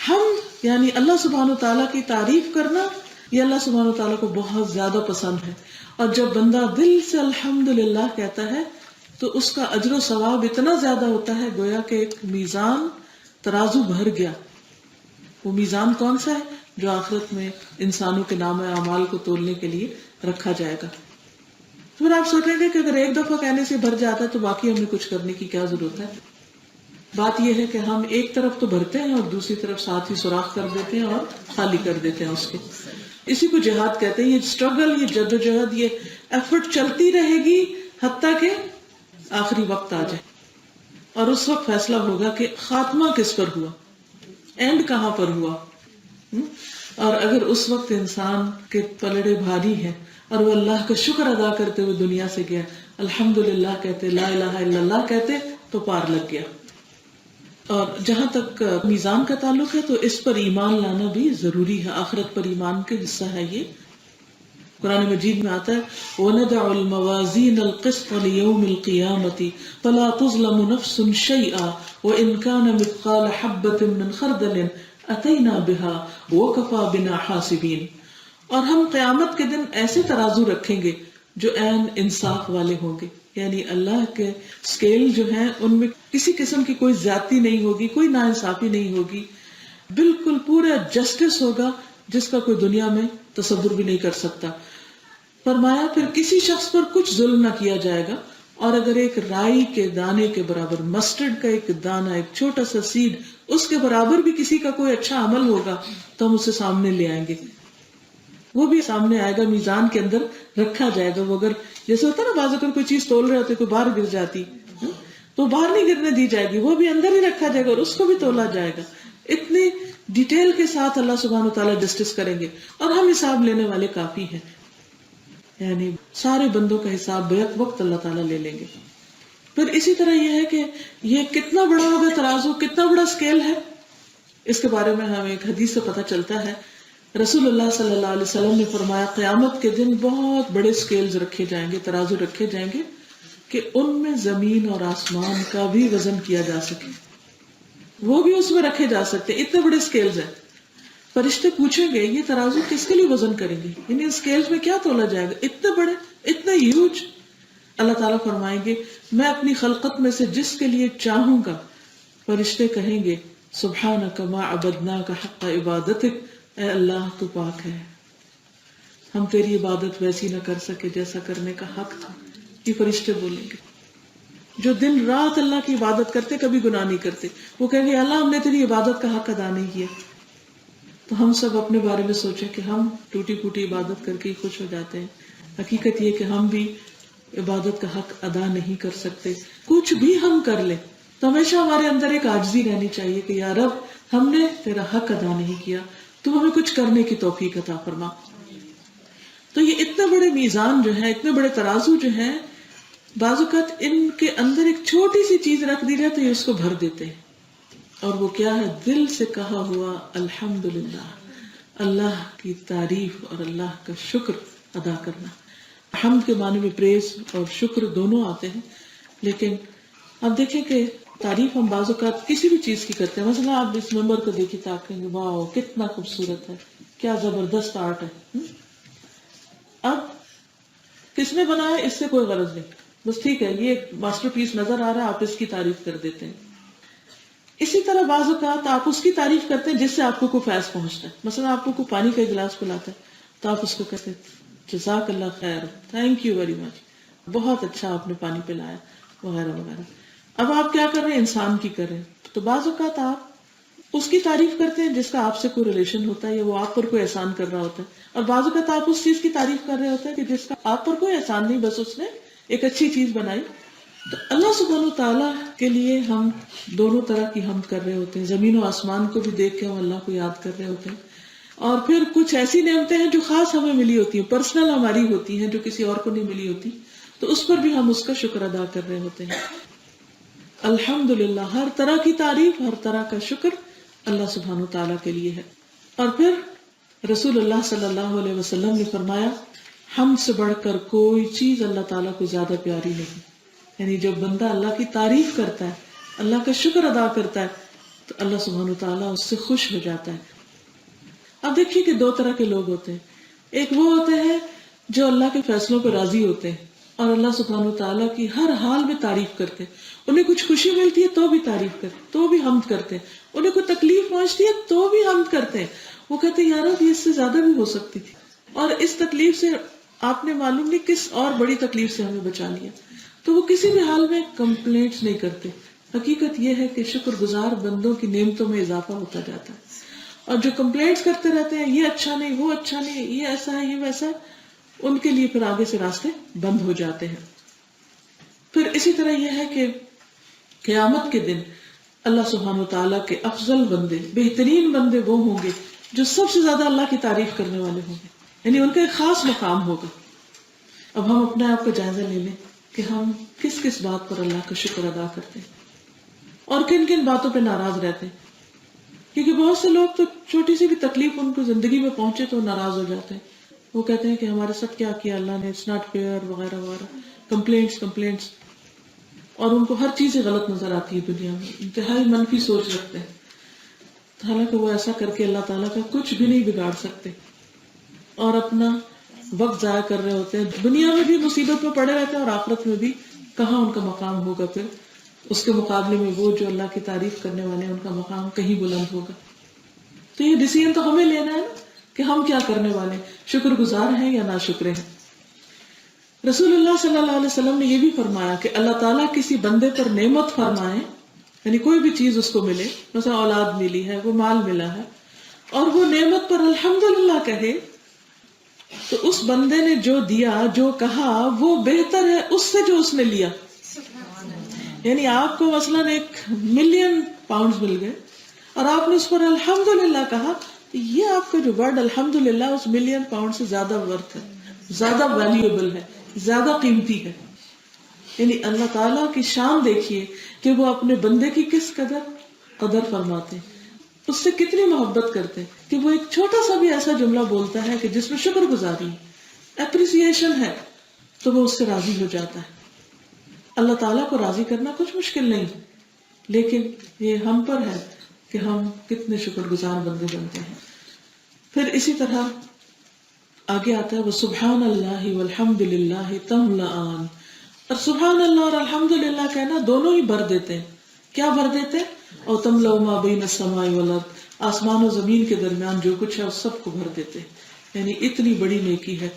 حمد یعنی اللہ سبحانہ تعالیٰ کی تعریف کرنا، یہ اللہ سبحانہ تعالیٰ کو بہت زیادہ پسند ہے. اور جب بندہ دل سے الحمدللہ کہتا ہے تو اس کا اجر و ثواب اتنا زیادہ ہوتا ہے گویا کہ ایک میزان، ترازو بھر گیا. وہ میزان کون سا ہے؟ جو آخرت میں انسانوں کے نام اعمال کو تولنے کے لیے رکھا جائے گا. پھر آپ سوچیں گے کہ اگر ایک دفعہ کہنے سے بھر جاتا ہے تو باقی ہمیں کچھ کرنے کی کیا ضرورت ہے؟ بات یہ ہے کہ ہم ایک طرف تو بھرتے ہیں اور دوسری طرف ساتھ ہی سوراخ کر دیتے ہیں اور خالی کر دیتے ہیں اس کو. اسی کو جہاد کہتے ہیں. یہ اسٹرگل، یہ جدوجہد، یہ ایفرٹ چلتی رہے گی حتیٰ کہ آخری وقت آ جائے اور اس وقت فیصلہ ہوگا کہ خاتمہ کس پر ہوا، اینڈ کہاں پر ہوا. اور اگر اس وقت انسان کے پلڑے بھاری ہیں اور وہ اللہ کا شکر ادا کرتے ہوئے دنیا سے گیا، الحمدللہ کہتے، لا الہ الا اللہ کہتے، تو پار لگ گیا. اور جہاں تک میزان کا تعلق ہے تو اس پر ایمان لانا بھی ضروری ہے. آخرت پر ایمان کے حصہ ہے یہ. قرآن مجید میں آتا ہے وَنَدَعُ الْمَوَازِينَ الْقِسْطَ لِيَوْمِ الْقِيَامَةِ فَلَا تُظْلَمُ نَفْسٌ شَيْئًا وَإِنْ كَانَ مِثْقَالَ حَبَّةٍ مِّنْ خَرْدَلٍ أَتَيْنَا بِهَا وَكَفَى بِنَا حَاسِبِينَ. اور ہم قیامت کے دن ایسے ترازو رکھیں گے جو عین انصاف والے ہوں گے، یعنی اللہ کے اسکیل جو ہیں ان میں کسی قسم کی کوئی زیادتی نہیں ہوگی، کوئی ناانصافی نہیں ہوگی، بالکل پورا جسٹس ہوگا جس کا کوئی دنیا میں تصور بھی نہیں کر سکتا. فرمایا پھر کسی شخص پر کچھ ظلم نہ کیا جائے گا، اور اگر ایک رائی کے دانے کے برابر، مسٹرڈ کا ایک دانہ، ایک چھوٹا سا سیڈ، اس کے برابر بھی کسی کا کوئی اچھا عمل ہوگا تو ہم اسے سامنے لے آئیں گے، وہ بھی سامنے آئے گا، میزان کے اندر رکھا جائے گا. وہ اگر جیسے ہوتا نا بعض اگر کوئی چیز تول رہے ہوتے، کوئی باہر گر جاتی تو باہر نہیں گرنے دی جائے گی، وہ بھی اندر ہی رکھا جائے گا اور اس کو بھی تولا جائے گا. اتنی ڈیٹیل کے ساتھ اللہ سبحانہ وتعالیٰ جسٹس کریں گے، اور ہم حساب لینے والے کافی ہیں، یعنی سارے بندوں کا حساب بیک وقت اللہ تعالیٰ لے لیں گے. پھر اسی طرح یہ ہے کہ یہ کتنا بڑا ہوگا ترازو، کتنا بڑا اسکیل ہے، اس کے بارے میں ہمیں ایک حدیث سے پتہ چلتا ہے. رسول اللہ صلی اللہ علیہ وسلم نے فرمایا قیامت کے دن بہت بڑے اسکیلز رکھے جائیں گے، ترازو رکھے جائیں گے کہ ان میں زمین اور آسمان کا بھی وزن کیا جا سکے، وہ بھی اس میں رکھے جا سکتے. اتنے بڑے اسکیلز ہیں. فرشتے پوچھیں گے یہ ترازو کس کے لیے وزن کریں گے، یعنی اسکیلز میں کیا تولا جائے گا، اتنے بڑے، اتنے ہیوج. اللہ تعالیٰ فرمائیں گے میں اپنی خلقت میں سے جس کے لیے چاہوں گا. فرشتے کہیں گے سبحانک ما عبدناک حق عبادتک، اے اللہ تو پاک ہے، ہم تیری عبادت ویسی نہ کر سکے جیسا کرنے کا حق تھا. یہ فرشتے بولیں گے جو دن رات اللہ کی عبادت کرتے، کبھی گناہ نہیں کرتے. وہ کہیں گے اللہ ہم نے تیری عبادت کا حق ادا نہیں کیا. تو ہم سب اپنے بارے میں سوچیں کہ ہم ٹوٹی پھوٹی عبادت کر کے ہی خوش ہو جاتے ہیں. حقیقت یہ کہ ہم بھی عبادت کا حق ادا نہیں کر سکتے. کچھ بھی ہم کر لیں تو ہمیشہ ہمارے اندر ایک عاجزی رہنی چاہیے کہ یا رب ہم نے تیرا حق ادا نہیں کیا، تو ہمیں کچھ کرنے کی توفیق عطا فرما. تو یہ اتنے بڑے میزان جو ہیں، اتنے بڑے ترازو جو ہیں، بعض اوقات ان کے اندر ایک چھوٹی سی چیز رکھ دی جائے تو یہ اس کو بھر دیتے ہیں. اور وہ کیا ہے؟ دل سے کہا ہوا الحمدللہ، اللہ کی تعریف اور اللہ کا شکر ادا کرنا. حمد کے معنی میں پریز اور شکر دونوں آتے ہیں، لیکن اب دیکھیں کہ تعریف ہم بعض اوقات کسی بھی چیز کی کرتے ہیں. مثلا آپ اس ممبر کو دیکھیں تو آپ کہیں گے واو کتنا خوبصورت ہے، کیا زبردست آرٹ ہے. اب کس نے بنایا اس سے کوئی غرض نہیں، بس ٹھیک ہے یہ ماسٹر پیس نظر آ رہا ہے، آپ اس کی تعریف کر دیتے ہیں. اسی طرح بعض اوقات آپ اس کی تعریف کرتے ہیں جس سے آپ کو کوئی فیض پہنچتا ہے. مثلا آپ کو کوئی پانی کا گلاس پلاتا ہے تو آپ اس کو کہتے ہیں جزاک اللہ خیر، تھینک یو ویری مچ، بہت اچھا آپ نے پانی پلایا، وغیرہ وغیرہ. اب آپ کیا کر رہے ہیں؟ انسان کی کر رہے ہیں. تو بعض اوقات آپ اس کی تعریف کرتے ہیں جس کا آپ سے کوئی ریلیشن ہوتا ہے یا وہ آپ پر کوئی احسان کر رہا ہوتا ہے، اور بعض اوقات آپ اس چیز کی تعریف کر رہے ہوتے ہیں کہ جس کا آپ پر کوئی احسان نہیں، بس اس نے ایک اچھی چیز بنائی. تو اللہ سبحانہ و تعالیٰ کے لیے ہم دونوں طرح کی حمد کر رہے ہوتے ہیں. زمین و آسمان کو بھی دیکھ کے ہم اللہ کو یاد کر رہے ہوتے ہیں، اور پھر کچھ ایسی نعمتیں ہیں جو خاص ہمیں ملی ہوتی ہیں، پرسنل ہماری ہوتی ہیں، جو کسی اور کو نہیں ملی ہوتی، تو اس پر بھی ہم اس کا شکر ادا کر رہے ہوتے ہیں. الحمدللہ، ہر طرح کی تعریف، ہر طرح کا شکر اللہ سبحانہ و تعالیٰ کے لیے ہے. اور پھر رسول اللہ صلی اللہ علیہ وسلم نے فرمایا ہم سے بڑھ کر کوئی چیز اللہ تعالیٰ کو زیادہ پیاری نہیں. یعنی جب بندہ اللہ کی تعریف کرتا ہے، اللہ کا شکر ادا کرتا ہے، تو اللہ سبحانہ و تعالیٰ اس سے خوش ہو جاتا ہے. اب دیکھیے کہ دو طرح کے لوگ ہوتے ہیں. ایک وہ ہوتے ہیں جو اللہ کے فیصلوں پہ راضی ہوتے ہیں اور اللہ سبحانہ و تعالیٰ کی ہر حال میں تعریف کرتے ہیں. انہیں کچھ خوشی ملتی ہے تو بھی تعریف کرتے، تو بھی حمد کرتے ہیں. انہیں کوئی تکلیف پہنچتی ہے تو بھی حمد کرتے ہیں. وہ کہتے ہیں یار اب یہ اس سے زیادہ بھی ہو سکتی تھی، اور اس تکلیف سے آپ نے معلوم نہیں کس اور بڑی تکلیف سے ہمیں بچا لیا. تو وہ کسی بھی حال میں کمپلینٹس نہیں کرتے. حقیقت یہ ہے کہ شکر گزار بندوں کی نعمتوں میں اضافہ ہوتا جاتا ہے، اور جو کمپلینٹس کرتے رہتے ہیں یہ اچھا نہیں، وہ اچھا نہیں، یہ ایسا ہے، یہ ویسا ہے، ان کے لیے پھر آگے سے راستے بند ہو جاتے ہیں. پھر اسی طرح یہ ہے کہ قیامت کے دن اللہ سبحانہ و تعالیٰ کے افضل بندے، بہترین بندے وہ ہوں گے جو سب سے زیادہ اللہ کی تعریف کرنے والے ہوں گے. یعنی ان کا ایک خاص مقام ہوگا. اب ہم اپنے آپ کا جائزہ لے لیں کہ ہم کس کس بات پر اللہ کا شکر ادا کرتے ہیں اور کن کن باتوں پہ ناراض رہتے ہیں. کیونکہ بہت سے لوگ تو چھوٹی سی بھی تکلیف ان کو زندگی میں پہنچے تو ناراض ہو جاتے ہیں. وہ کہتے ہیں کہ ہمارے ساتھ کیا کیا اللہ نے، اٹس ناٹ فیئر، وغیرہ وغیرہ، کمپلینٹس، اور ان کو ہر چیز غلط نظر آتی ہے دنیا میں، انتہائی منفی سوچ رکھتے ہیں. حالانکہ وہ ایسا کر کے اللہ تعالیٰ کا کچھ بھی نہیں بگاڑ سکتے اور اپنا وقت ضائع کر رہے ہوتے ہیں. دنیا میں بھی مصیبت میں پڑے رہتے ہیں اور آخرت میں بھی کہاں ان کا مقام ہوگا. پھر اس کے مقابلے میں وہ جو اللہ کی تعریف کرنے والے ہیں ان کا مقام کہیں بلند ہوگا. تو یہ ڈیسیژن تو ہمیں لینا ہے نا کہ ہم کیا کرنے والے ہیں، شکر گزار ہیں یا ناشکر ہیں. رسول اللہ صلی اللہ علیہ وسلم نے یہ بھی فرمایا کہ اللہ تعالیٰ کسی بندے پر نعمت فرمائے، یعنی کوئی بھی چیز اس کو ملے، مثلا اولاد ملی ہے، وہ مال ملا ہے، اور وہ نعمت پر الحمدللہ کہے، تو اس بندے نے جو دیا، جو کہا، وہ بہتر ہے اس سے جو اس نے لیا. یعنی آپ کو مثلاً 1,000,000 پاؤنڈز مل گئے اور آپ نے اس پر الحمدللہ کہا، تو یہ آپ کا جو ورڈ الحمدللہ اس 1,000,000 پاؤنڈ سے زیادہ ورتھ ہے، زیادہ ویلیوبل ہے، زیادہ قیمتی ہے. یعنی اللہ تعالیٰ کی شان دیکھیے کہ وہ اپنے بندے کی کس قدر فرماتے ہیں، اس سے کتنی محبت کرتے ہیں کہ وہ ایک چھوٹا سا بھی ایسا جملہ بولتا ہے کہ جس میں شکر گزاری، اپریسیشن ہے، تو وہ اس سے راضی ہو جاتا ہے. اللہ تعالیٰ کو راضی کرنا کچھ مشکل نہیں، لیکن یہ ہم پر ہے کہ ہم کتنے شکر گزار بندے بنتے ہیں. پھر اسی طرح آگے آتا ہے وَسُبْحَانَ اللَّهِ وَالْحَمْدُ لِلَّهِ تَمْلَآنِ. اور سبحان اللہ اور الحمدللہ کہنا دونوں ہی بھر دیتے ہیں. کیا بھر دیتے ہیں؟ اور تملأ ما بین السماء والارض، آسمان و زمین کے درمیان جو کچھ ہے اس سب کو بھر دیتے ہیں. یعنی اتنی بڑی نیکی ہے.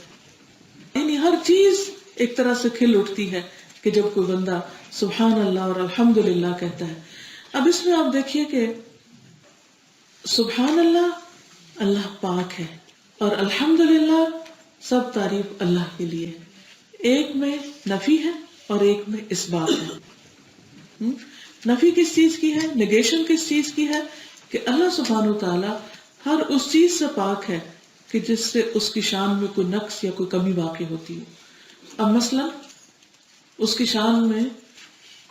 یعنی ہر چیز ایک طرح سے کھل اٹھتی ہے کہ جب کوئی بندہ سبحان اللہ اور الحمدللہ کہتا ہے. اب اس میں آپ دیکھیے کہ سبحان اللہ اللہ پاک ہے اور الحمدللہ سب تعریف اللہ کے لیے. ایک میں نفی ہے اور ایک میں اثبات ہے. نفی کس چیز کی ہے؟ نیگیشن کس چیز کی ہے؟ کہ اللہ سبحانہ و تعالیٰ ہر اس چیز سے پاک ہے کہ جس سے اس کی شان میں کوئی نقص یا کوئی کمی واقع ہوتی ہے. اب مثلا اس کی شان میں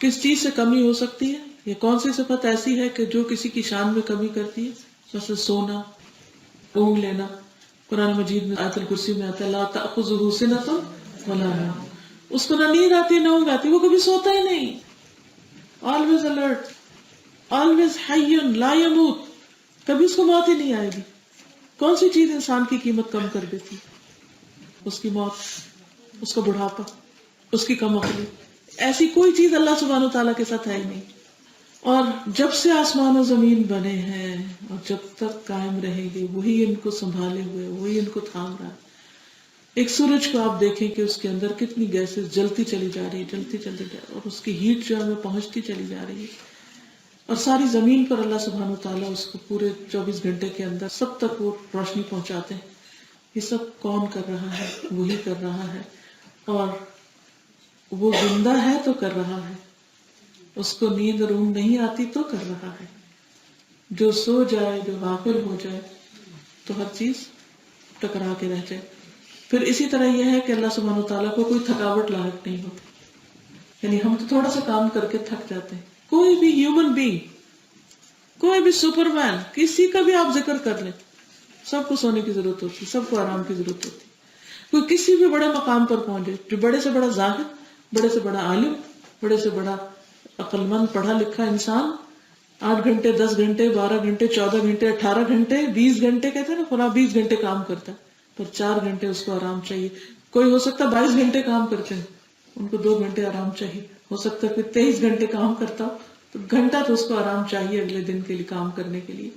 کس چیز سے کمی ہو سکتی ہے، یا کون سی صفت ایسی ہے کہ جو کسی کی شان میں کمی کرتی ہے؟ جیسے سونا، اونگ لینا. قرآن مجید میں آیت الکرسی میں آتا ہے لا تأخذہ سنۃ ولا نوم، اس کو نہ نیند آتی نہ اونگ آتی، وہ کبھی سوتا ہی نہیں. always alert، always حی لا یموت، کبھی اس کو موت ہی نہیں آئے گی. کون سی چیز انسان کی قیمت کم کر دیتی؟ اس کی موت، اس کا بڑھاپا. اس کی کم عقلی. ایسی کوئی چیز اللہ سبحانہ تعالیٰ کے ساتھ ہے ہی نہیں. اور جب سے آسمان و زمین بنے ہیں اور جب تک قائم رہیں گے وہی ان کو سنبھالے ہوئے، وہی ان کو تھام رہا ہے. ایک سورج کو آپ دیکھیں کہ اس کے اندر کتنی گیسز جلتی چلی جا رہی ہے، جلتی چلی جا رہی ہے، اور اس کی ہیٹ جو ہے وہ پہنچتی چلی جا رہی ہے. اور ساری زمین پر اللہ سبحانہ تعالیٰ اس کو پورے 24 گھنٹے کے اندر سب تک وہ روشنی پہنچاتے ہیں. یہ سب کون کر رہا ہے؟ وہی کر رہا ہے. اور وہ زندہ ہے تو کر رہا ہے، اس کو نیند اور اونگ نہیں آتی تو کر رہا ہے. جو سو جائے، جو غافل ہو جائے تو ہر چیز ٹکرا کے رہ جائے. پھر اسی طرح یہ ہے کہ اللہ سبحانہ تعالیٰ کو کوئی تھکاوٹ لاحق نہیں ہوتی. یعنی ہم تو تھوڑا سا کام کر کے تھک جاتے ہیں. کوئی بھی ہیومن بینگ، کوئی بھی سپر مین، کسی کا بھی آپ ذکر کر لیں، سب کو سونے کی ضرورت ہوتی، سب کو آرام کی ضرورت ہوتی. کوئی کسی بھی بڑے مقام پر پہنچے، جو بڑے سے بڑا زاہد، بڑے سے بڑا عالم، بڑے سے بڑا عقل مند پڑھا لکھا انسان 8 گھنٹے 10 گھنٹے 12 گھنٹے 14 گھنٹے 18 گھنٹے 20 گھنٹے کہتے ہیں نا، فلاں 20 گھنٹے کام کرتا ہے پر 4 گھنٹے اس کو آرام چاہیے. کوئی ہو سکتا 22 گھنٹے کام کرتے ہیں، ان کو 2 گھنٹے آرام چاہیے. ہو سکتا ہے پھر 23 گھنٹے کام کرتا ہو تو گھنٹہ تو اس کو آرام چاہیے اگلے دن کے لیے کام کرنے کے لیے،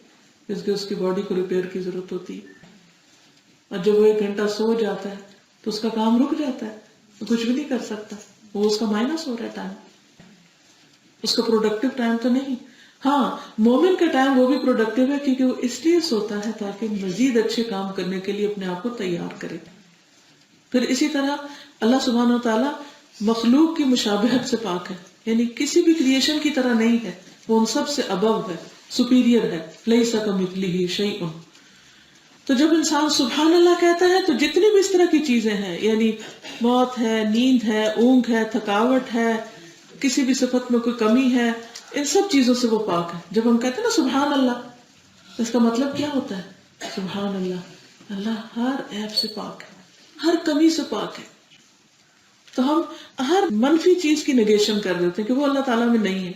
جس کے اس کی باڈی کو ریپیئر کی ضرورت ہوتی ہے. اور جب وہ 1 گھنٹہ سو جاتا ہے تو اس کا کام رک جاتا ہے، تو کچھ بھی نہیں کر سکتا. وہ اس کا مائنس ہو رہا ہے ٹائم، اس کا پروڈکٹیو ٹائم تو نہیں. ہاں، مومن کا ٹائم وہ بھی پروڈکٹیو ہے کیونکہ وہ اس لیے سوتا ہے تاکہ مزید اچھے کام کرنے کے لیے اپنے آپ کو تیار کرے. پھر اسی طرح اللہ سبحانہ و تعالیٰ مخلوق کی مشابہت سے پاک ہے، یعنی کسی بھی کریشن کی طرح نہیں ہے، وہ ان سب سے ابو ہے، سپیریئر ہے. لیس کمثلہ شیء. تو جب انسان سبحان اللہ کہتا ہے تو جتنی بھی اس طرح کی چیزیں ہیں، یعنی موت ہے، نیند ہے، اونگ ہے، تھکاوٹ ہے، کسی بھی صفت میں کوئی کمی ہے، ان سب چیزوں سے وہ پاک ہے. جب ہم کہتے ہیں نا سبحان اللہ، اس کا مطلب کیا ہوتا ہے؟ سبحان اللہ، اللہ ہر عیب سے پاک ہے، ہر کمی سے پاک ہے. تو ہم ہر منفی چیز کی نگیشن کر دیتے ہیں کہ وہ اللہ تعالیٰ میں نہیں ہے،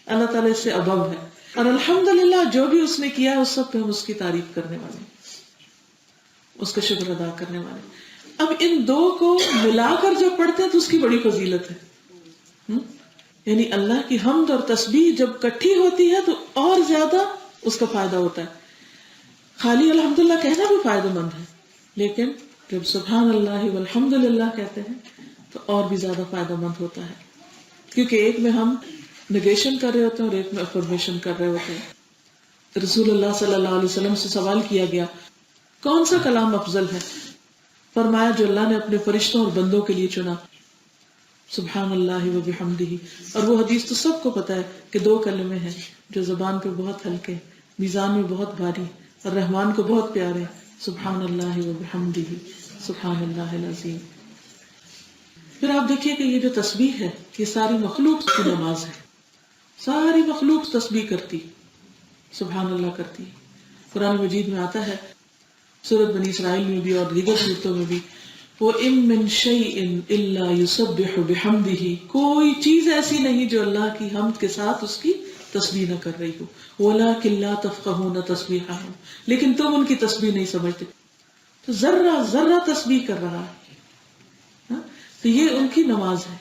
اللہ تعالیٰ اس سے ابو ہے. اور الحمدللہ جو بھی اس نے کیا اس سب پہ ہم اس کی تعریف کرنے والے ہیں، اس کا شکر ادا کرنے والے. اب ان دو کو ملا کر جب پڑھتے ہیں تو اس کی بڑی فضیلت ہے. یعنی اللہ کی حمد اور تسبیح جب کٹھی ہوتی ہے تو اور زیادہ اس کا فائدہ ہوتا ہے. خالی الحمدللہ کہنا بھی فائدہ مند ہے، لیکن جب سبحان اللہ والحمدللہ کہتے ہیں تو اور بھی زیادہ فائدہ مند ہوتا ہے، کیونکہ ایک میں ہم نگیشن کر رہے ہوتے ہیں اور ایک میں افرمیشن کر رہے ہوتے ہیں. رسول اللہ صلی اللہ علیہ وسلم سے سوال کیا گیا کون سا کلام افضل ہے؟ فرمایا جو اللہ نے اپنے فرشتوں اور بندوں کے لیے چنا، سبحان اللہ و بحمدہ. اور وہ حدیث تو سب کو پتا ہے کہ 2 کلمے ہیں جو زبان پہ بہت ہلکے، میزان میں بہت بھاری اور رحمان کو بہت پیارے، سبحان اللہ و بحمدہ، سبحان اللہ العظیم. پھر آپ دیکھیے کہ یہ جو تسبیح ہے یہ ساری مخلوق کی نماز ہے، ساری مخلوق تسبیح کرتی، سبحان اللہ کرتی. قرآن مجید میں آتا ہے سورۃ بنی اسرائیل میں بھی اور دیگر سورتوں میں بھی، وَإِن مِّن شَيْءٍ إِلَّا يُسَبِّحُ بِحَمْدِهِ، کوئی چیز ایسی نہیں جو اللہ کی حمد کے ساتھ اس کی تسبیح نہ کر رہی ہو. وَلَٰكِن لَّا تَفْقَهُونَ تَسْبِيحَهُمْ، لیکن تم ان کی تسبیح نہیں سمجھتے. تو ذرہ ذرہ تسبیح کر رہا ہے. تو یہ ان کی نماز ہے.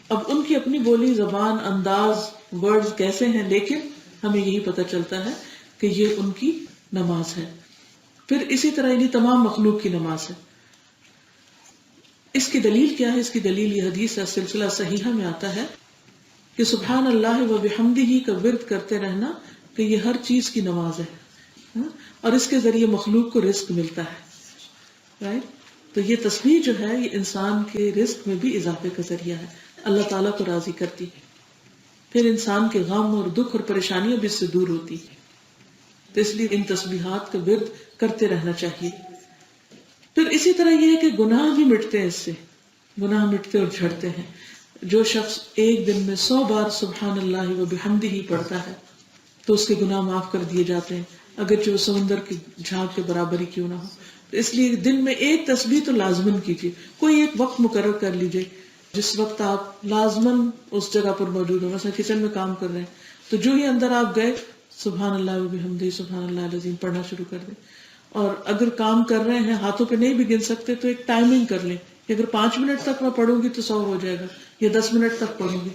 اب ان کی اپنی بولی زبان انداز ورڈز کیسے ہیں، لیکن ہمیں یہی پتہ چلتا ہے کہ یہ ان کی نماز ہے. پھر اسی طرح انہیں تمام مخلوق کی نماز ہے. اس کی دلیل کیا ہے؟ اس کی دلیل یہ حدیث ہے، سلسلہ صحیحہ میں آتا ہے کہ سبحان اللہ و بحمدہ کا ورد کرتے رہنا کہ یہ ہر چیز کی نماز ہے، اور اس کے ذریعے مخلوق کو رزق ملتا ہے. رائٹ؟ تو یہ تسبیح جو ہے یہ انسان کے رزق میں بھی اضافے کا ذریعہ ہے، اللہ تعالیٰ کو راضی کرتی. پھر انسان کے غم اور دکھ اور پریشانیاں بھی اس سے دور ہوتی. تو اس لیے ان تسبیحات کا ورد کرتے رہنا چاہیے. پھر اسی طرح یہ ہے کہ گناہ بھی مٹتے ہیں، اس سے گناہ مٹتے اور جھڑتے ہیں. جو شخص ایک دن میں 100 بار سبحان اللہ و بحمدہ ہی پڑھتا ہے تو اس کے گناہ معاف کر دیے جاتے ہیں، اگرچہ وہ سمندر کی جھاگ کے برابر ہی کیوں نہ ہو. تو اس لیے دن میں ایک تسبیح تو لازمن کیجیے. کوئی ایک وقت مقرر کر لیجیے جس وقت آپ لازمن اس جگہ پر موجود ہو. مثلا کچن میں کام کر رہے ہیں تو جو ہی اندر آپ گئے سبحان اللہ و بحمدہ سبحان اللہ العظیم پڑھنا شروع کر دیں. اور اگر کام کر رہے ہیں ہاتھوں پہ نہیں بھی گن سکتے تو ایک ٹائمنگ کر لیں کہ اگر 5 منٹ تک میں پڑھوں گی تو 100 ہو جائے گا، یا 10 منٹ تک پڑھوں گی.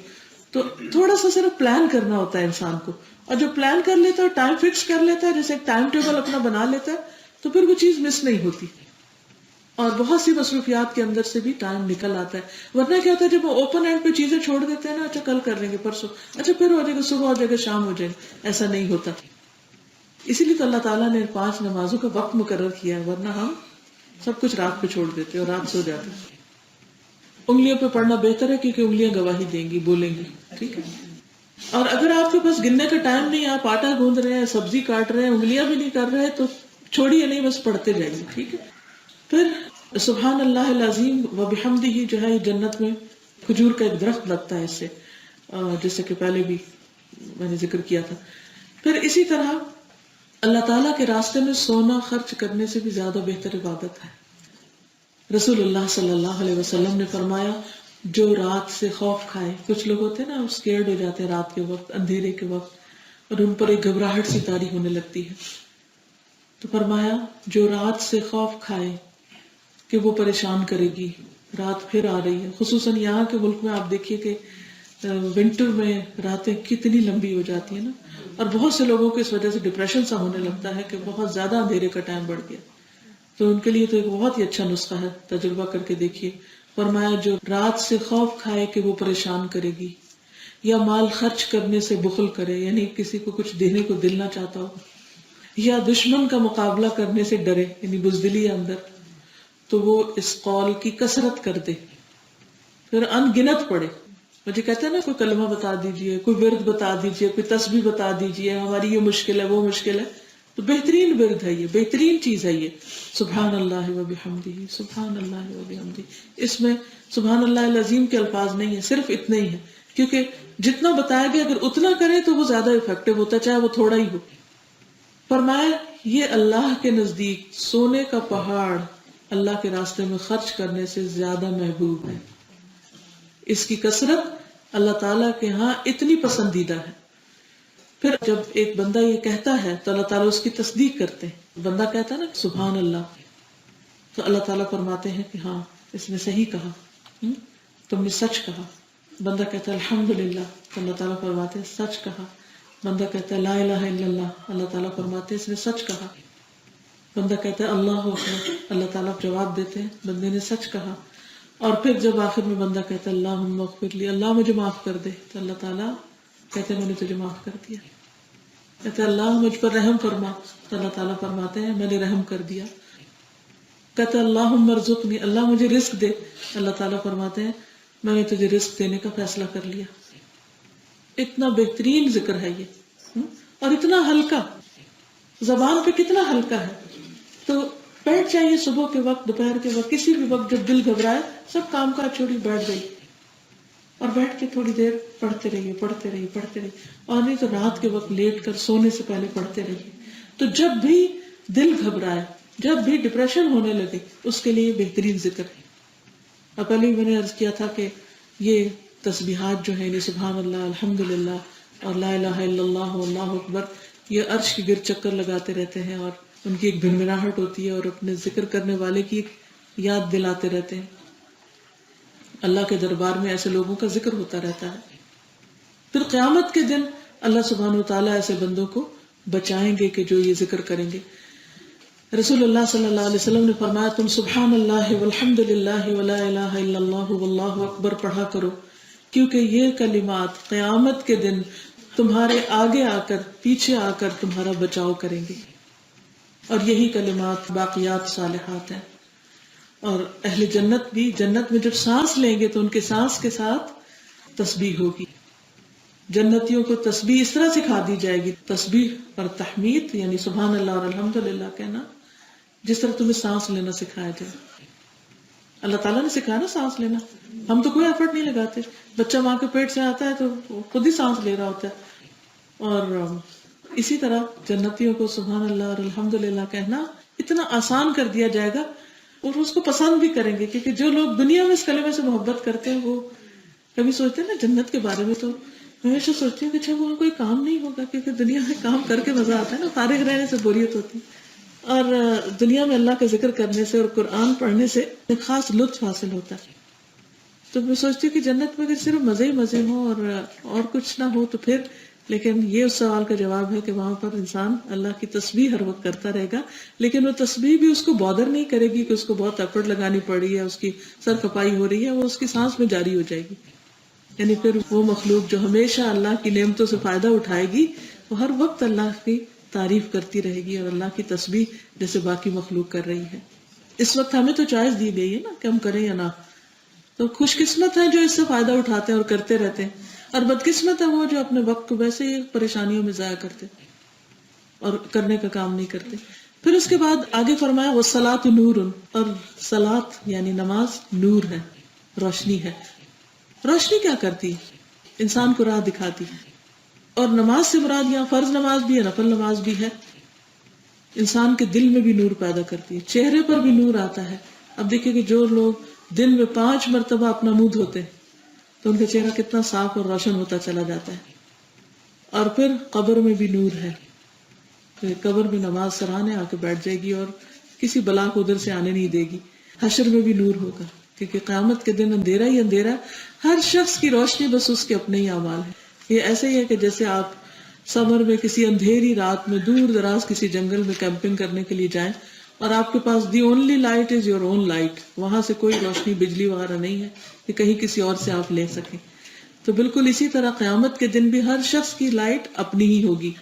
تو تھوڑا سا صرف پلان کرنا ہوتا ہے انسان کو، اور جو پلان کر لیتا ہے ٹائم فکس کر لیتا ہے، جیسے ایک ٹائم ٹیبل اپنا بنا لیتا ہے، تو پھر وہ چیز مس نہیں ہوتی. اور بہت سی مصروفیات کے اندر سے بھی ٹائم نکل آتا ہے. ورنہ کیا ہوتا ہے جب وہ اوپن اینڈ پہ چیزیں چھوڑ دیتے ہیں نا، اچھا کل کر لیں گے، پرسوں، اچھا پھر ہو جائے گا، صبح ہو جائے گا، شام ہو جائے گا، ایسا نہیں ہوتا. اسی لیے تو اللہ تعالیٰ نے 5 نمازوں کا وقت مقرر کیا ہے، ورنہ ہم سب کچھ رات پہ چھوڑ دیتے اور رات سو جاتے. انگلیوں پہ پڑھنا بہتر ہے کیونکہ انگلیاں گواہی دیں گی، بولیں گی. ٹھیک ہے. اور اگر آپ کے پاس گننے کا ٹائم نہیں، آپ آٹا گوندھ رہے ہیں، سبزی کاٹ رہے ہیں، انگلیاں بھی نہیں کر رہے، تو چھوڑیے نہیں، بس پڑھتے جائیے. ٹھیک ہے. پھر سبحان اللہ العظیم و بحمدہ جو ہے، جنت میں کھجور کا ایک درخت لگتا ہے اس سے، جیسے کہ پہلے بھی میں نے ذکر کیا تھا. پھر اسی طرح اللہ تعالیٰ کے راستے میں سونا خرچ کرنے سے بھی زیادہ بہتر عبادت ہے. رسول اللہ صلی اللہ علیہ وسلم نے فرمایا، جو رات سے خوف کھائے، کچھ لوگ ہوتے ہیں نا اسکیئرڈ ہو جاتے ہیں رات کے وقت، اندھیرے کے وقت، اور ان پر ایک گھبراہٹ سی طاری ہونے لگتی ہے، تو فرمایا جو رات سے خوف کھائے کہ وہ پریشان کرے گی، رات پھر آ رہی ہے. خصوصاً یہاں کے ملک میں آپ دیکھیے کہ ونٹر میں راتیں کتنی لمبی ہو جاتی ہیں نا، اور بہت سے لوگوں کو اس وجہ سے ڈپریشن سا ہونے لگتا ہے کہ بہت زیادہ اندھیرے کا ٹائم بڑھ گیا. تو ان کے لیے تو ایک بہت ہی اچھا نسخہ ہے، تجربہ کر کے دیکھیے. فرمایا جو رات سے خوف کھائے کہ وہ پریشان کرے گی، یا مال خرچ کرنے سے بخل کرے، یعنی کسی کو کچھ دینے کو دل نہ چاہتا ہو، یا دشمن کا مقابلہ کرنے سے ڈرے، یعنی بزدلی ہے اندر، تو وہ اس قول کی کثرت کر دے، پھر ان گنت پڑے. مجھے کہتے ہیں نا کوئی کلمہ بتا دیجئے، کوئی ورد بتا دیجئے، کوئی تسبیح بتا دیجئے، ہماری یہ مشکل ہے وہ مشکل ہے، تو بہترین ورد ہے یہ، بہترین چیز ہے یہ، سبحان اللہ و بحمدہ، سبحان اللہ و بحمدہ. اس میں سبحان اللہ العظیم کے الفاظ نہیں ہیں، صرف اتنے ہی ہیں، کیونکہ جتنا بتایا گیا اگر اتنا کریں تو وہ زیادہ افیکٹو ہوتا ہے، چاہے وہ تھوڑا ہی ہو. فرمایا یہ اللہ کے نزدیک سونے کا پہاڑ اللہ کے راستے میں خرچ کرنے سے زیادہ محبوب ہے. اس کی کثرت اللہ تعالیٰ کے ہاں اتنی پسندیدہ ہے. پھر جب ایک بندہ یہ کہتا ہے تو اللہ تعالیٰ اس کی تصدیق کرتے ہیں. بندہ کہتا ہے نا سبحان اللہ، تو اللہ تعالیٰ فرماتے ہیں کہ ہاں اس نے صحیح کہا، تم نے سچ کہا. بندہ کہتا ہے الحمدللہ، تو اللہ تعالیٰ فرماتے ہیں سچ کہا. بندہ کہتا ہے لا الہ الا اللہ، اللہ تعالیٰ فرماتے ہیں اس نے سچ کہا. بندہ کہتا ہے اللہ اکبر، اللہ تعالیٰ جواب دیتے ہیں بندے نے سچ کہا. اور پھر جب آخر میں بندہ کہتا ہے اللہم اغفر لی، اللہ مجھے معاف کر دے، تو اللہ تعالیٰ کہتے ہیں میں نے تجھے معاف کر دیا. کہتے ہیں اللہ مجھ پر رحم فرما، تو اللہ تعالیٰ فرماتے ہیں میں نے رحم کر دیا. کہتے ہیں اللہم ارزقنی، اللہ مجھے رزق دے، اللہ تعالیٰ فرماتے ہیں میں نے تجھے رزق دینے کا فیصلہ کر لیا. اتنا بہترین ذکر ہے یہ، اور اتنا ہلکا، زبان پہ کتنا ہلکا ہے. تو بیٹھ جائیے صبح کے وقت، دوپہر کے وقت، کسی بھی وقت جب دل گھبرائے، سب کام کاج چھوڑی بیٹھ گئی، اور بیٹھ کے تھوڑی دیر پڑھتے رہیے، پڑھتے رہیے، پڑھتے رہیے. اور نہیں تو رات کے وقت لیٹ کر سونے سے پہلے پڑھتے رہیے. تو جب بھی دل گھبرائے، جب بھی ڈپریشن ہونے لگے، اس کے لیے بہترین ذکر ہے. اور پہلے ہی میں نے عرض کیا تھا کہ یہ تسبیحات جو ہے سبحان اللہ، الحمدللہ اور لا الہ الا اللہ واللہ اکبر، یہ عرش کی گرد چکر لگاتے رہتے ہیں، اور ان کی ایک بھنبھناہٹ ہوتی ہے، اور اپنے ذکر کرنے والے کی یاد دلاتے رہتے ہیں. اللہ کے دربار میں ایسے لوگوں کا ذکر ہوتا رہتا ہے. پھر قیامت کے دن اللہ سبحانہ وتعالیٰ ایسے بندوں کو بچائیں گے کہ جو یہ ذکر کریں گے. رسول اللہ صلی اللہ علیہ وسلم نے فرمایا تم سبحان اللہ والحمد للہ ولا الہ الا اللہ واللہ اکبر پڑھا کرو، کیونکہ یہ کلمات قیامت کے دن تمہارے آگے آ کر، پیچھے آ کر تمہارا بچاؤ کریں گے. اور یہی کلمات باقیات صالحات ہیں. اور اہل جنت بھی جنت میں جب سانس لیں گے تو ان کے سانس کے ساتھ تسبیح ہوگی. جنتیوں کو تسبیح اس طرح سکھا دی جائے گی، تسبیح اور تحمید یعنی سبحان اللہ اور الحمدللہ کہنا، جس طرح تمہیں سانس لینا سکھایا جائے. اللہ تعالیٰ نے سکھایا نا سانس لینا، ہم تو کوئی ایفرٹ نہیں لگاتے. بچہ ماں کے پیٹ سے آتا ہے تو وہ خود ہی سانس لے رہا ہوتا ہے. اور اسی طرح جنتیوں کو سبحان اللہ اور الحمدللہ کہنا اتنا آسان کر دیا جائے گا، اور اس کو پسند بھی کریں گے. کیونکہ جو لوگ دنیا میں اس کلمے سے محبت کرتے ہیں، وہ کبھی سوچتے ہیں نا جنت کے بارے میں، تو میں ہمیشہ سوچتی ہوں کہ اچھا وہاں کوئی کام نہیں ہوگا، کیونکہ دنیا میں کام کر کے مزہ آتا ہے نا، فارغ رہنے سے بوریت ہوتی. اور دنیا میں اللہ کا ذکر کرنے سے اور قرآن پڑھنے سے ایک خاص لطف حاصل ہوتا ہے. تو میں سوچتی ہوں کہ جنت میں اگر صرف مزے ہی مزے ہوں اور کچھ نہ ہو تو پھر، لیکن یہ اس سوال کا جواب ہے کہ وہاں پر انسان اللہ کی تسبیح ہر وقت کرتا رہے گا، لیکن وہ تسبیح بھی اس کو بودر نہیں کرے گی کہ اس کو بہت ایفرٹ لگانی پڑی ہے، اس کی سر کپائی ہو رہی ہے، وہ اس کی سانس میں جاری ہو جائے گی. یعنی پھر وہ مخلوق جو ہمیشہ اللہ کی نعمتوں سے فائدہ اٹھائے گی وہ ہر وقت اللہ کی تعریف کرتی رہے گی اور اللہ کی تسبیح جیسے باقی مخلوق کر رہی ہے. اس وقت ہمیں تو چوائس دی گئی ہے نا کہ ہم کریں یا نہ. تو خوش قسمت ہے جو اس سے فائدہ اٹھاتے ہیں اور کرتے رہتے ہیں، اور بدقسمت ہے وہ جو اپنے وقت کو ویسے ہی پریشانیوں میں ضائع کرتے اور کرنے کا کام نہیں کرتے. پھر اس کے بعد آگے فرمایا وَالصَّلَاةُ نُورٌ، اور صلاۃ یعنی نماز نور ہے، روشنی ہے. روشنی کیا کرتی ہے؟ انسان کو راہ دکھاتی ہے. اور نماز سے مراد یہاں فرض نماز بھی ہے، نفل نماز بھی ہے. انسان کے دل میں بھی نور پیدا کرتی ہے، چہرے پر بھی نور آتا ہے. اب دیکھیں کہ جو لوگ دن میں 5 مرتبہ اپنا منہ دھوتے ہیں تو ان کا چہرہ کتنا صاف اور روشن ہوتا چلا جاتا ہے. اور پھر قبر میں بھی نور ہے، قبر میں نماز سراہنے آ کے بیٹھ جائے گی اور کسی بلا کو ادھر سے آنے نہیں دے گی. حشر میں بھی نور ہوگا کیونکہ قیامت کے دن اندھیرا ہی اندھیرا، ہر شخص کی روشنی بس اس کے اپنے ہی اعمال ہے. یہ ایسے ہی ہے کہ جیسے آپ سمر میں کسی اندھیری رات میں دور دراز کسی جنگل میں کیمپنگ کرنے کے لیے جائیں اور آپ کے پاس the only light is your own light, وہاں سے کوئی روشنی بجلی وغیرہ نہیں ہے کہ کہیں کسی اور سے آپ لے سکیں. تو بالکل اسی طرح قیامت کے دن بھی ہر شخص کی لائٹ اپنی ہی ہوگی.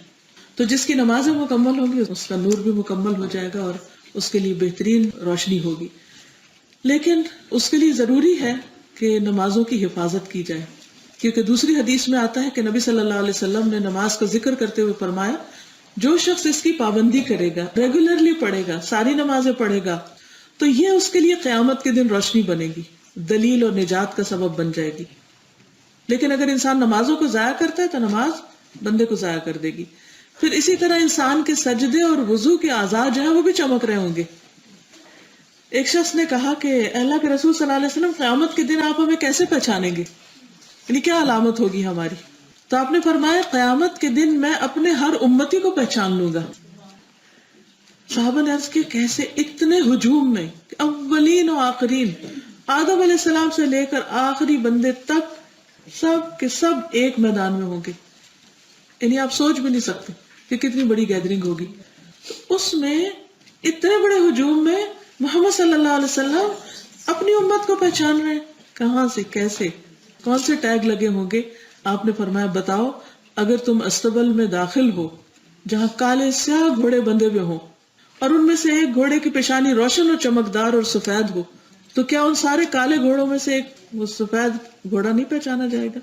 تو جس کی نمازیں مکمل ہوں گی اس کا نور بھی مکمل ہو جائے گا اور اس کے لیے بہترین روشنی ہوگی. لیکن اس کے لیے ضروری ہے کہ نمازوں کی حفاظت کی جائے، کیونکہ دوسری حدیث میں آتا ہے کہ نبی صلی اللہ علیہ وسلم نے نماز کا ذکر کرتے ہوئے فرمایا جو شخص اس کی پابندی کرے گا، ریگولرلی پڑھے گا، ساری نمازیں پڑھے گا، تو یہ اس کے لیے قیامت کے دن روشنی بنے گی، دلیل اور نجات کا سبب بن جائے گی. لیکن اگر انسان نمازوں کو ضائع کرتا ہے تو نماز بندے کو ضائع کر دے گی. پھر اسی طرح انسان کے سجدے اور وضو کے اعضاء جو ہیں وہ بھی چمک رہے ہوں گے. ایک شخص نے کہا کہ اللہ کے رسول صلی اللہ علیہ وسلم قیامت کے دن آپ ہمیں کیسے پہچانیں گے، یعنی کیا علامت ہوگی ہماری؟ تو آپ نے فرمایا قیامت کے دن میں اپنے ہر امتی کو پہچان لوں گا. صحابہ نے عرض کیا کیسے؟ اتنے ہجوم میں اولین و آخرین، آدم علیہ السلام سے لے کر آخری بندے تک سب کے سب ایک میدان میں ہوں گے. یعنی آپ سوچ بھی نہیں سکتے کہ کتنی بڑی گیدرنگ ہوگی. تو اس میں اتنے بڑے ہجوم میں محمد صلی اللہ علیہ وسلم اپنی امت کو پہچان رہے ہیں. کہاں سے، کیسے، کون سے ٹیگ لگے ہوں گے؟ آپ نے فرمایا بتاؤ اگر تم استبل میں داخل ہو جہاں کالے سیاہ گھوڑے بندھے ہوئے ہوں اور ان میں سے ایک گھوڑے کی پیشانی روشن اور چمکدار اور سفید ہو، تو کیا ان سارے کالے گھوڑوں میں سے ایک وہ سفید گھوڑا نہیں پہچانا جائے گا؟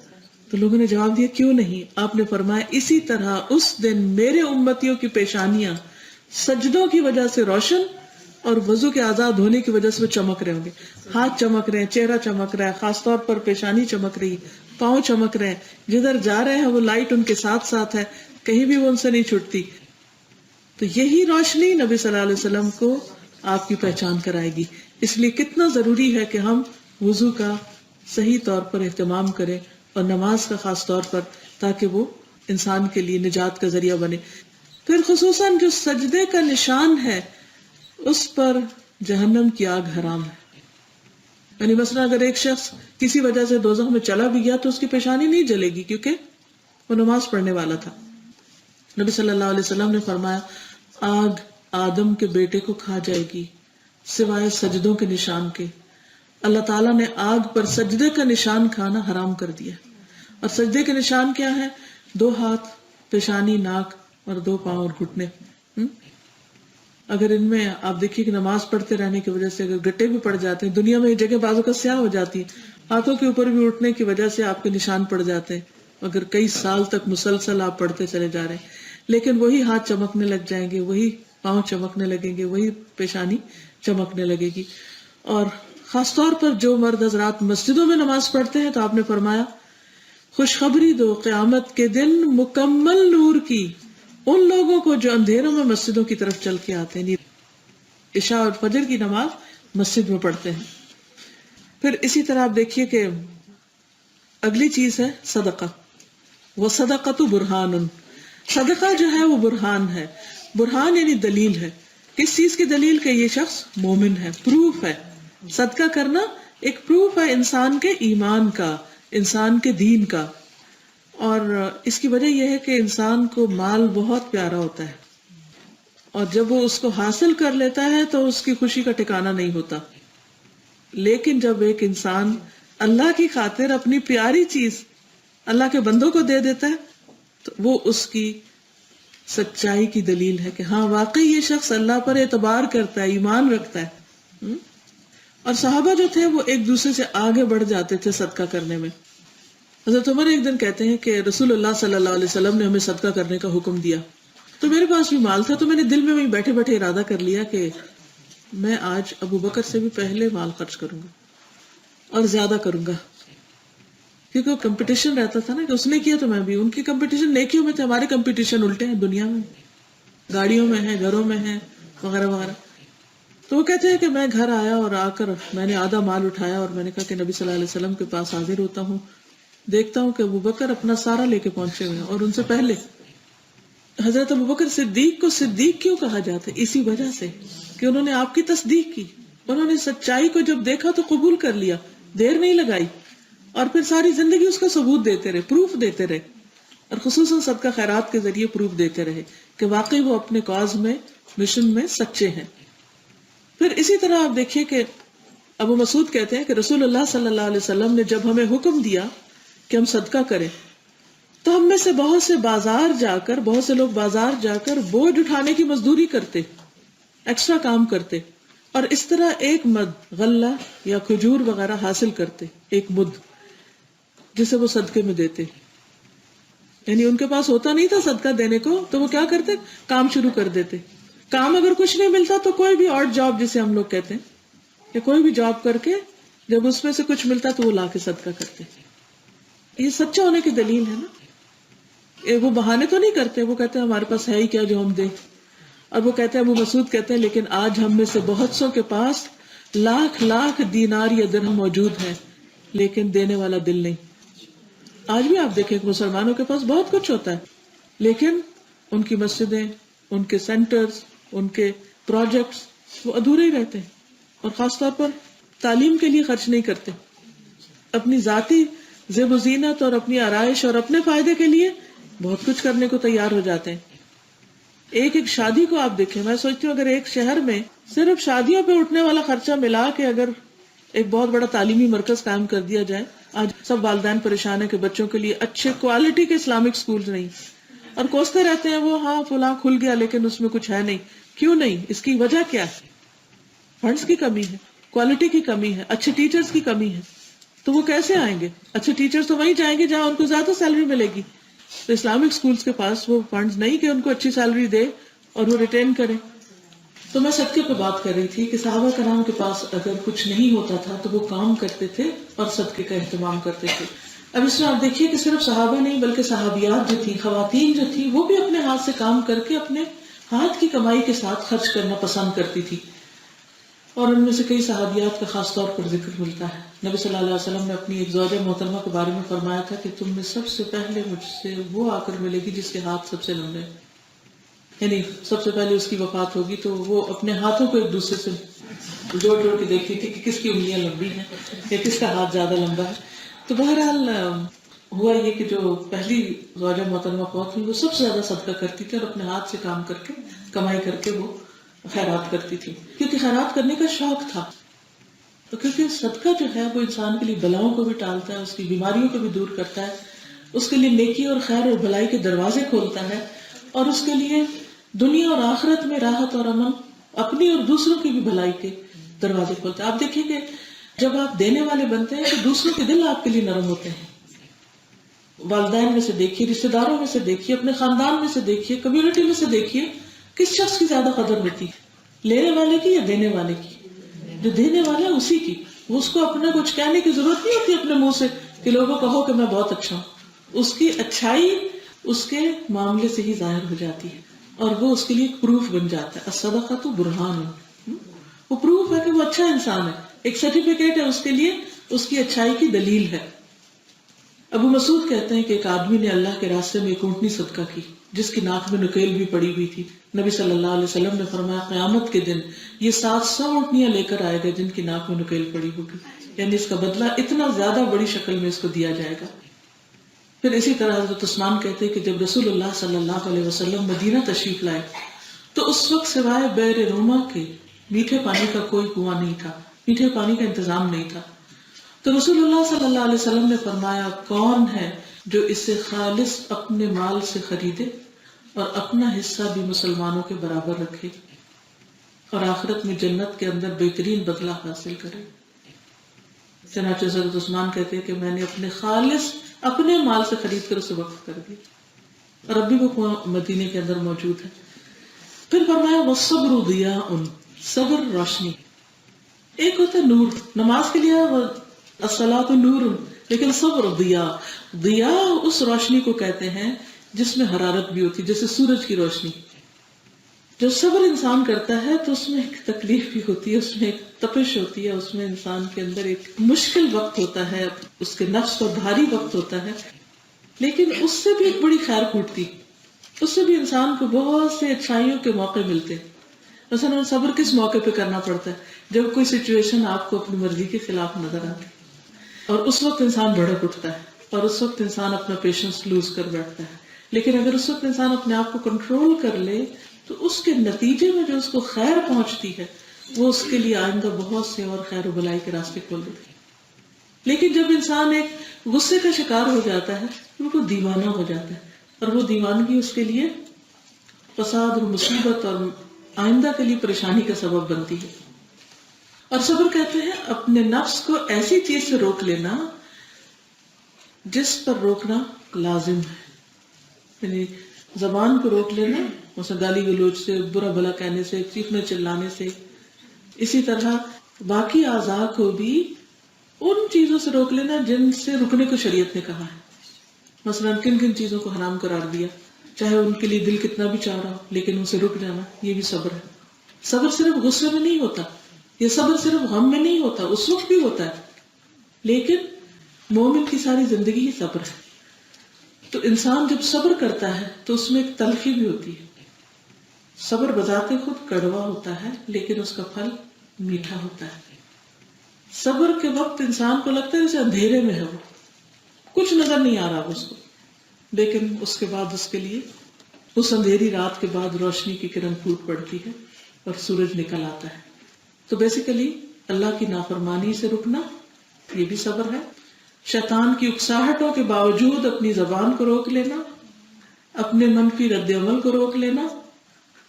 تو لوگوں نے جواب دیا کیوں نہیں. آپ نے فرمایا اسی طرح اس دن میرے امتیوں کی پیشانیاں سجدوں کی وجہ سے روشن اور وضو کے اعضاء دھونے کی وجہ سے وہ چمک رہے ہوں گے. ہاتھ چمک رہے ہیں، چہرہ چمک رہا ہے، خاص طور پر پیشانی چمک رہی، پاؤں چمک رہے ہیں، جدھر جا رہے ہیں وہ لائٹ ان کے ساتھ ساتھ ہے، کہیں بھی وہ ان سے نہیں چھٹتی. تو یہی روشنی نبی صلی اللہ علیہ وسلم کو آپ کی پہچان کرائے گی. اس لیے کتنا ضروری ہے کہ ہم وضو کا صحیح طور پر اہتمام کریں اور نماز کا خاص طور پر، تاکہ وہ انسان کے لیے نجات کا ذریعہ بنے. پھر خصوصاً جو سجدے کا نشان ہے اس پر جہنم کی آگ حرام ہے. یعنی مثلا اگر ایک شخص کسی وجہ سے دوزخ میں چلا بھی گیا تو اس کی پیشانی نہیں جلے گی کیونکہ وہ نماز پڑھنے والا تھا. نبی صلی اللہ علیہ وسلم نے فرمایا آگ آدم کے بیٹے کو کھا جائے گی سوائے سجدوں کے نشان کے. اللہ تعالیٰ نے آگ پر سجدے کا نشان کھانا حرام کر دیا. اور سجدے کے نشان کیا ہے؟ 2 ہاتھ، پیشانی، ناک اور 2 پاؤں اور گھٹنے. اگر ان میں آپ دیکھیے کہ نماز پڑھتے رہنے کی وجہ سے اگر گٹے بھی پڑ جاتے ہیں، دنیا میں یہ جگہ بازو کا سیاہ ہو جاتی ہے، ہاتھوں کے اوپر بھی اٹھنے کی وجہ سے آپ کے نشان پڑ جاتے ہیں اگر کئی سال تک مسلسل آپ پڑھتے چلے جا رہے ہیں. لیکن وہی ہاتھ چمکنے لگ جائیں گے، وہی پاؤں چمکنے لگیں گے، وہی پیشانی چمکنے لگے گی. اور خاص طور پر جو مرد حضرات مسجدوں میں نماز پڑھتے ہیں تو آپ نے فرمایا خوشخبری دو قیامت کے دن مکمل نور کی ان لوگوں کو جو اندھیروں میں مسجدوں کی طرف چل کے آتے ہیں. عشاء اور فجر کی نماز مسجد میں پڑھتے ہیں. پھر اسی طرح آپ دیکھیے کہ اگلی چیز ہے صدقہ. وہ صدقہ تو برہان، صدقہ جو ہے وہ برہان ہے. برہان یعنی دلیل ہے. کس چیز کی دلیل کہ یہ شخص مومن ہے، پروف ہے. صدقہ کرنا ایک پروف ہے انسان کے ایمان کا، انسان کے دین کا. اور اس کی وجہ یہ ہے کہ انسان کو مال بہت پیارا ہوتا ہے، اور جب وہ اس کو حاصل کر لیتا ہے تو اس کی خوشی کا ٹھکانہ نہیں ہوتا. لیکن جب ایک انسان اللہ کی خاطر اپنی پیاری چیز اللہ کے بندوں کو دے دیتا ہے تو وہ اس کی سچائی کی دلیل ہے کہ ہاں واقعی یہ شخص اللہ پر اعتبار کرتا ہے، ایمان رکھتا ہے. اور صحابہ جو تھے وہ ایک دوسرے سے آگے بڑھ جاتے تھے صدقہ کرنے میں. حضرت عمر ایک دن کہتے ہیں کہ رسول اللہ صلی اللہ علیہ وسلم نے ہمیں صدقہ کرنے کا حکم دیا، تو میرے پاس بھی مال تھا، تو میں نے دل میں وہیں بیٹھے بیٹھے ارادہ کر لیا کہ میں آج ابو بکر سے بھی پہلے مال خرچ کروں گا اور زیادہ کروں گا. کیونکہ وہ کمپٹیشن رہتا تھا نا کہ اس نے کیا تو میں بھی. ان کی کمپٹیشن نیکیوں میں تھے، ہمارے کمپٹیشن الٹے ہیں، دنیا میں، گاڑیوں میں ہے، گھروں میں ہے، وغیرہ وغیرہ. تو وہ کہتے ہیں کہ میں گھر آیا اور آ کر میں نے آدھا مال اٹھایا اور میں نے کہا کہ نبی صلی اللہ علیہ وسلم کے پاس حاضر ہوتا ہوں. دیکھتا ہوں کہ ابو بکر اپنا سارا لے کے پہنچے ہوئے ہیں اور ان سے پہلے. حضرت ابو بکر صدیق کو صدیق کیوں کہا جاتا ہے؟ اسی وجہ سے کہ انہوں نے آپ کی تصدیق کی، انہوں نے سچائی کو جب دیکھا تو قبول کر لیا، دیر نہیں لگائی، اور پھر ساری زندگی اس کا ثبوت دیتے رہے، پروف دیتے رہے، اور خصوصاً صدقہ خیرات کے ذریعے پروف دیتے رہے کہ واقعی وہ اپنے کاز میں، مشن میں سچے ہیں. پھر اسی طرح آپ دیکھیے کہ ابو مسعود کہتے ہیں کہ رسول اللہ صلی اللہ علیہ وسلم نے جب ہمیں حکم دیا کہ ہم صدقہ کریں تو ہم میں سے بہت سے لوگ بازار جا کر بوجھ اٹھانے کی مزدوری کرتے، ایکسٹرا کام کرتے، اور اس طرح ایک مد غلہ یا کھجور وغیرہ حاصل کرتے، ایک مد جسے وہ صدقے میں دیتے. یعنی ان کے پاس ہوتا نہیں تھا صدقہ دینے کو، تو وہ کیا کرتے؟ کام شروع کر دیتے. کام اگر کچھ نہیں ملتا تو کوئی بھی آڈ جاب جسے ہم لوگ کہتے ہیں، کہ کوئی بھی جاب کر کے جب اس میں سے کچھ ملتا تو وہ لا کے صدقہ کرتے. یہ سچا ہونے کی دلیل ہے نا. وہ بہانے تو نہیں کرتے، وہ کہتے ہیں ہمارے پاس ہے ہی کیا جو ہم دیں. اور وہ کہتے ہیں، ابو مسعود کہتے ہیں، لیکن آج ہم میں سے بہت سو کے پاس لاکھ لاکھ دینار یا درہم موجود ہے لیکن دینے والا دل نہیں. آج بھی آپ دیکھیں کہ مسلمانوں کے پاس بہت کچھ ہوتا ہے لیکن ان کی مسجدیں، ان کے سینٹرز، ان کے پروجیکٹس وہ ادھورے ہی رہتے ہیں، اور خاص طور پر تعلیم کے لیے خرچ نہیں کرتے. اپنی ذاتی زیب و زینت اور اپنی آرائش اور اپنے فائدے کے لیے بہت کچھ کرنے کو تیار ہو جاتے ہیں. ایک شادی کو آپ دیکھیں، میں سوچتی ہوں اگر ایک شہر میں صرف شادیوں پہ اٹھنے والا خرچہ ملا کے اگر ایک بہت بڑا تعلیمی مرکز قائم کر دیا جائے. آج سب والدین پریشان ہیں کہ بچوں کے لیے اچھے کوالٹی کے اسلامک سکولز نہیں، اور کوستے رہتے ہیں وہ ہاں فلاں کھل گیا لیکن اس میں کچھ ہے نہیں. کیوں نہیں؟ اس کی وجہ کیا ہے؟ فنڈز کی کمی ہے، کوالٹی کی کمی ہے، اچھے ٹیچرز کی کمی ہے. تو وہ کیسے آئیں گے؟ اچھے ٹیچرز تو وہیں جائیں گے جہاں ان کو زیادہ سیلری ملے گی. تو اسلامک سکولز کے پاس وہ فنڈز نہیں کہ ان کو اچھی سیلری دے اور وہ ریٹین کرے. تو میں صدقے پہ بات کر رہی تھی کہ صحابہ کرام کے پاس اگر کچھ نہیں ہوتا تھا تو وہ کام کرتے تھے اور صدقے کا اہتمام کرتے تھے. اب اس میں آپ دیکھیے کہ صرف صحابہ نہیں بلکہ صحابیات جو تھی، خواتین جو تھی، وہ بھی اپنے ہاتھ سے کام کر کے اپنے ہاتھ کی کمائی کے ساتھ خرچ کرنا پسند کرتی تھی. اور ان میں سے کئی صحابیات کا خاص طور پر ذکر ملتا ہے. نبی صلی اللہ علیہ وسلم نے اپنی ایک زوجہ محترمہ کے بارے میں فرمایا تھا کہ تم میں سب سے پہلے مجھ سے وہ آ کر ملے گی جس کے ہاتھ سب سے لمبے، یعنی سب سے پہلے اس کی وفات ہوگی تو وہ اپنے ہاتھوں کو ایک دوسرے سے جوڑ جوڑ کے دیکھتی تھی کہ کس کی انگلیاں لمبی ہیں یا کس کا ہاتھ زیادہ لمبا ہے. تو بہرحال ہوا یہ کہ جو پہلی زوجہ محترمہ فوت ہوئی وہ سب سے زیادہ صدقہ کرتی تھی اور اپنے ہاتھ سے کام کر کے کمائی کر کے وہ خیرات کرتی تھی، کیونکہ خیرات کرنے کا شوق تھا. تو کیونکہ صدقہ جو ہے وہ انسان کے لیے بلاؤں کو بھی ٹالتا ہے، اس کی بیماریوں کو بھی دور کرتا ہے، اس کے لیے نیکی اور خیر اور بھلائی کے دروازے کھولتا ہے، اور اس کے لیے دنیا اور آخرت میں راحت اور امن، اپنی اور دوسروں کی بھی بھلائی کے دروازے کھولتا ہے. آپ دیکھیں کہ جب آپ دینے والے بنتے ہیں تو دوسروں کے دل آپ کے لیے نرم ہوتے ہیں. والدین میں سے دیکھیے، رشتے داروں میں سے دیکھیے، اپنے خاندان میں سے دیکھیے، کمیونٹی میں سے دیکھیے، کس شخص کی زیادہ قدر ہوتی ہے، لینے والے کی یا دینے والے کی؟ جو دینے والا ہے اسی کی. اس کو اپنا کچھ کہنے کی ضرورت نہیں ہوتی اپنے منہ سے کہ لوگوں کہو کہ میں بہت اچھا ہوں. اس کی اچھائی اس کے معاملے سے ہی ظاہر ہو جاتی ہے اور وہ اس کے لیے پروف بن جاتا ہے. الصدقۃ برہان، وہ پروف ہے کہ وہ اچھا انسان ہے، ایک سرٹیفکیٹ ہے اس کے لیے، اس کی اچھائی کی دلیل ہے. ابو مسعود کہتے ہیں کہ ایک آدمی نے اللہ کے راستے میں ایک اونٹنی صدقہ کی جس کی ناک میں نکیل بھی پڑی ہوئی تھی. نبی صلی اللہ علیہ وسلم نے فرمایا قیامت کے دن یہ 700 اونٹنیاں لے کر آئے گا جن کی ناک میں نکیل پڑی ہوگی، یعنی اس کا بدلہ اتنا زیادہ بڑی شکل میں اس کو دیا جائے گا. پھر اسی طرح حضرت عثمان کہتے ہیں کہ جب رسول اللہ صلی اللہ علیہ وسلم مدینہ تشریف لائے تو اس وقت سوائے بئر روما کے میٹھے پانی کا کوئی کنواں نہیں تھا، میٹھے پانی کا انتظام نہیں تھا. تو رسول اللہ صلی اللہ علیہ وسلم نے فرمایا کون ہے جو اسے خالص اپنے مال سے خریدے اور اپنا حصہ بھی مسلمانوں کے برابر رکھے اور آخرت میں جنت کے اندر بہترین بدلہ حاصل کرے. چنانچہ حضرت عثمان کہتے ہیں کہ میں نے اپنے خالص اپنے مال سے خرید کر اسے وقف کر دیا اور اب بھی وہ کنواں مدینے کے اندر موجود ہے. پھر فرمایا وَالصَّبْرُ ضِيَاءٌ، صبر روشنی. ایک ہوتا ہے نور، نماز کے لیے الصلاۃ نور، لیکن صبر ضیاء. ضیاء اس روشنی کو کہتے ہیں جس میں حرارت بھی ہوتی، جیسے سورج کی روشنی. جب صبر انسان کرتا ہے تو اس میں ایک تکلیف بھی ہوتی ہے، اس میں ایک تپش ہوتی ہے، اس میں انسان کے اندر ایک مشکل وقت ہوتا ہے، اس کے نفس پر بھاری وقت ہوتا ہے، لیکن اس سے بھی ایک بڑی خیر پھوٹتی، اس سے بھی انسان کو بہت سے اچھائیوں کے موقع ملتے ہیں. مثلا صبر کس موقع پہ کرنا پڑتا ہے؟ جب کوئی سچویشن آپ کو اپنی مرضی کے خلاف نظر آتی اور اس وقت انسان بھڑک اٹھتا ہے اور اس وقت انسان اپنا پیشنس لوز کر بیٹھتا ہے. لیکن اگر اس وقت انسان اپنے آپ کو کنٹرول کر لے تو اس کے نتیجے میں جو اس کو خیر پہنچتی ہے وہ اس کے لیے آئندہ بہت سے اور خیر و بلائی کے راستے کھول دیتی ہے. لیکن جب انسان ایک غصے کا شکار ہو جاتا ہے تو وہ دیوانہ ہو جاتا ہے اور وہ دیوانگی اس کے لیے فساد اور مصیبت اور آئندہ کے لیے پریشانی کا سبب بنتی ہے. اور صبر کہتے ہیں اپنے نفس کو ایسی چیز سے روک لینا جس پر روکنا لازم ہے، یعنی زبان کو روک لینا، مثلا گالی گلوچ سے، برا بھلا کہنے سے، چیخنے چلانے سے. اسی طرح باقی اعضاء کو بھی ان چیزوں سے روک لینا جن سے رکنے کو شریعت نے کہا ہے. مثلا کن کن چیزوں کو حرام قرار دیا، چاہے ان کے لیے دل کتنا بھی چاہ رہا ہو، لیکن ان سے رک جانا، یہ بھی صبر ہے. صبر صرف غصے میں نہیں ہوتا، یہ صبر صرف غم میں نہیں ہوتا، اس وقت بھی ہوتا ہے، لیکن مومن کی ساری زندگی ہی صبر ہے. تو انسان جب صبر کرتا ہے تو اس میں ایک تلخی بھی ہوتی ہے. صبر بذات خود کڑوا ہوتا ہے لیکن اس کا پھل میٹھا ہوتا ہے. صبر کے وقت انسان کو لگتا ہے جیسے اندھیرے میں ہے، وہ کچھ نظر نہیں آ رہا اس کو، لیکن اس کے بعد اس کے لیے اس اندھیری رات کے بعد روشنی کی کرن پھوٹ پڑتی ہے اور سورج نکل آتا ہے. تو بیسیکلی اللہ کی نافرمانی سے رکنا یہ بھی صبر ہے. شیطان کی اکساہٹوں کے باوجود اپنی زبان کو روک لینا، اپنے منفی رد عمل کو روک لینا،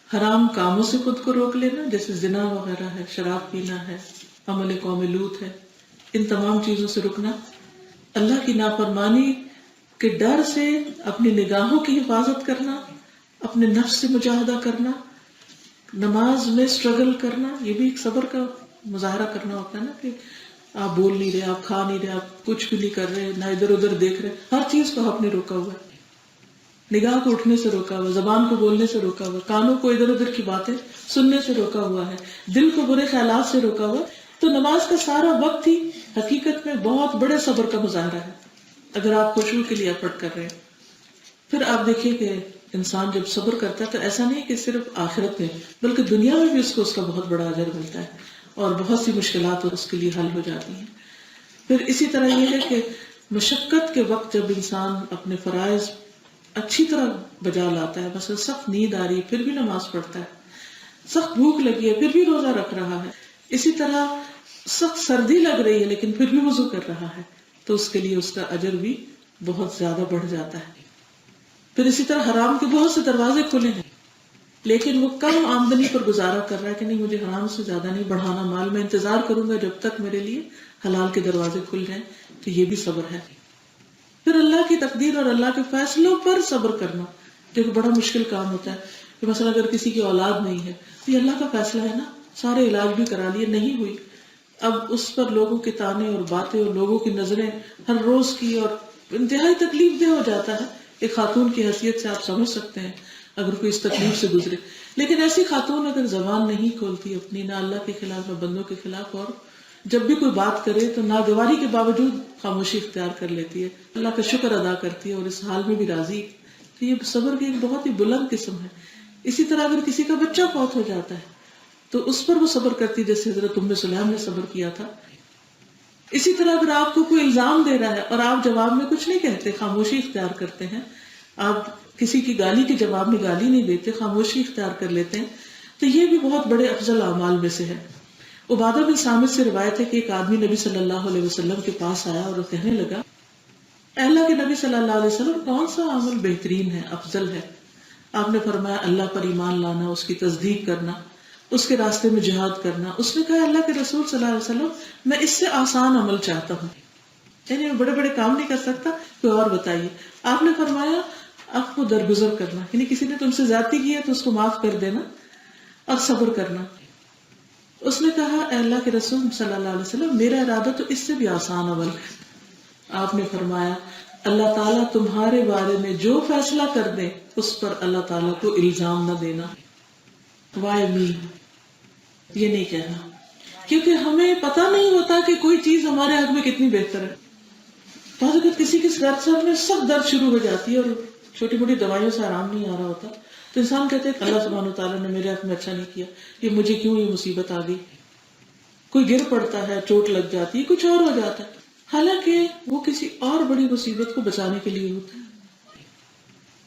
حرام کاموں سے خود کو روک لینا جیسے زنا وغیرہ ہے، شراب پینا ہے، عمل قوم لوط ہے، ان تمام چیزوں سے رکنا. اللہ کی نافرمانی کے ڈر سے اپنی نگاہوں کی حفاظت کرنا، اپنے نفس سے مجاہدہ کرنا، نماز میں سٹرگل کرنا، یہ بھی ایک صبر کا مظاہرہ کرنا ہوتا ہے نا، کہ آپ بول نہیں رہے، آپ کھا نہیں رہے، آپ کچھ بھی نہیں کر رہے، نہ ادھر ادھر دیکھ رہے، ہر چیز کو آپ نے روکا ہوا ہے. نگاہ کو اٹھنے سے روکا ہوا، زبان کو بولنے سے روکا ہوا، کانوں کو ادھر ادھر کی باتیں سننے سے روکا ہوا ہے، دل کو برے خیالات سے روکا ہوا. تو نماز کا سارا وقت ہی حقیقت میں بہت بڑے صبر کا مظاہرہ ہے اگر آپ خشوع کے لیے ایفرٹ کر رہے ہیں. پھر آپ دیکھیے کہ انسان جب صبر کرتا ہے تو ایسا نہیں کہ صرف آخرت میں بلکہ دنیا میں بھی اس کو اس کا بہت بڑا اجر ملتا ہے اور بہت سی مشکلات اس کے لیے حل ہو جاتی ہیں. پھر اسی طرح یہ ہے کہ مشقت کے وقت جب انسان اپنے فرائض اچھی طرح بجا لاتا ہے، مثلا سخت نیند آ رہی ہے پھر بھی نماز پڑھتا ہے، سخت بھوک لگی ہے پھر بھی روزہ رکھ رہا ہے، اسی طرح سخت سردی لگ رہی ہے لیکن پھر بھی وضو کر رہا ہے، تو اس کے لیے اس کا اجر بھی بہت زیادہ بڑھ جاتا ہے. پھر اسی طرح حرام کے بہت سے دروازے کھلے ہیں لیکن وہ کم آمدنی پر گزارا کر رہا ہے کہ نہیں مجھے حرام سے زیادہ نہیں بڑھانا مال، میں انتظار کروں گا جب تک میرے لیے حلال کے دروازے کھل جائیں. تو یہ بھی صبر ہے. پھر اللہ کی تقدیر اور اللہ کے فیصلوں پر صبر کرنا جو کہ بڑا مشکل کام ہوتا ہے. کہ مثلا اگر کسی کی اولاد نہیں ہے تو یہ اللہ کا فیصلہ ہے نا، سارے علاج بھی کرا لیے نہیں ہوئی، اب اس پر لوگوں کے تانے اور باتیں اور لوگوں کی نظریں ہر روز کی، اور انتہائی تکلیف دہ ہو جاتا ہے. ایک خاتون کی حیثیت سے آپ سمجھ سکتے ہیں اگر کوئی اس تکلیف سے گزرے. لیکن ایسی خاتون اگر زبان نہیں کھولتی اپنی، نہ اللہ کے خلاف نہ بندوں کے خلاف، اور جب بھی کوئی بات کرے تو ناگواری کے باوجود خاموشی اختیار کر لیتی ہے، اللہ کا شکر ادا کرتی ہے اور اس حال میں بھی راضی. تو یہ صبر کی ایک بہت ہی بلند قسم ہے. اسی طرح اگر کسی کا بچہ فوت ہو جاتا ہے تو اس پر وہ صبر کرتی ہے، جیسے حضرت ام سلیم نے صبر کیا تھا. اسی طرح اگر آپ کو کوئی الزام دے رہا ہے اور آپ جواب میں کچھ نہیں کہتے، خاموشی اختیار کرتے ہیں، آپ کسی کی گالی کے جواب میں گالی نہیں دیتے، خاموشی اختیار کر لیتے ہیں، تو یہ بھی بہت بڑے افضل اعمال میں سے ہے. عبادہ بن صامت سے روایت ہے کہ ایک آدمی نبی صلی اللہ علیہ وسلم کے پاس آیا اور وہ کہنے لگا، اے اللہ کے نبی صلی اللہ علیہ وسلم، کون سا عمل بہترین ہے، افضل ہے؟ آپ نے فرمایا اللہ پر ایمان لانا، اس کی تصدیق کرنا، اس کے راستے میں جہاد کرنا. اس نے کہا اللہ کے رسول صلی اللہ علیہ وسلم، میں اس سے آسان عمل چاہتا ہوں، یعنی میں بڑے بڑے کام نہیں کر سکتا، کوئی اور بتائیے. آپ نے فرمایا آپ کو درگزر کرنا، یعنی کسی نے تم سے زیادتی کی ہے تو اس کو معاف کر دینا اور صبر کرنا. اس نے کہا اے اللہ کے رسول صلی اللہ علیہ وسلم، میرا ارادہ تو اس سے بھی آسان عمل ہے. آپ نے فرمایا اللہ تعالیٰ تمہارے بارے میں جو فیصلہ کر دے اس پر اللہ تعالیٰ کو الزام نہ دینا. وائی می، یہ نہیں کہنا، کیونکہ ہمیں پتہ نہیں ہوتا کہ کوئی چیز ہمارے حق میں کتنی بہتر ہے. بعض اوقات کسی کے درد سے ہمیں سخت درد شروع ہو جاتی ہے اور چھوٹی موٹی دوائیوں سے آرام نہیں آ رہا ہوتا، تو انسان کہتے ہیں اللہ سبحانہ وتعالیٰ نے میرے حق میں اچھا نہیں کیا، یہ مجھے کیوں یہ مصیبت آ گئی. کوئی گر پڑتا ہے، چوٹ لگ جاتی ہے، کچھ اور ہو جاتا ہے، حالانکہ وہ کسی اور بڑی مصیبت کو بچانے کے لیے ہوتا ہے.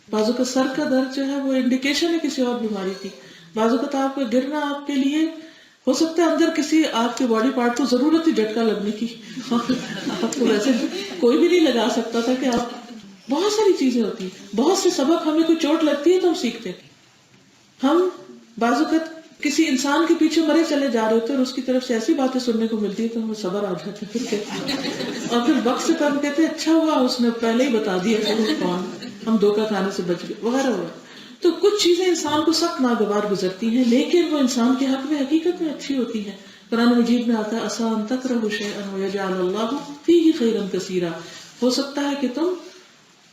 بعض اوقات سر کا درد جو ہے وہ انڈیکیشن ہے کسی اور بیماری کی. بعض اوقات آپ کا گرنا آپ کے لیے ہو سکتا ہے اندر کسی آپ کے باڈی پارٹ کو ضرورت ہی جھٹکا لگنے کی، آپ کو ویسے کوئی بھی نہیں لگا سکتا تھا کہ آپ، بہت ساری چیزیں ہوتی ہیں. بہت سے سبق ہمیں کوئی چوٹ لگتی ہے تو ہم سیکھتے ہیں. ہم بعض اوقات کسی انسان کے پیچھے مرے چلے جا رہے ہوتے ہیں اور اس کی طرف سے ایسی باتیں سننے کو ملتی ہے تو ہمیں صبر آ جاتا ہے، پھر کہتے ہیں اور پھر وقت سے کم کہتے ہیں اچھا ہوا اس نے پہلے ہی بتا دیا کہ وہ کون، ہم دھوکہ کھانے سے بچ گئے وغیرہ وغیرہ. تو کچھ چیزیں انسان کو سخت ناگوار گزرتی ہیں لیکن وہ انسان کے حق میں حقیقت میں اچھی ہوتی ہیں. قرآن مجید میں آتا ہے عسیٰ ان تکرہوا شیئا ویجعل اللہ فیہ خیرا کثیرا، ہو سکتا ہے کہ تم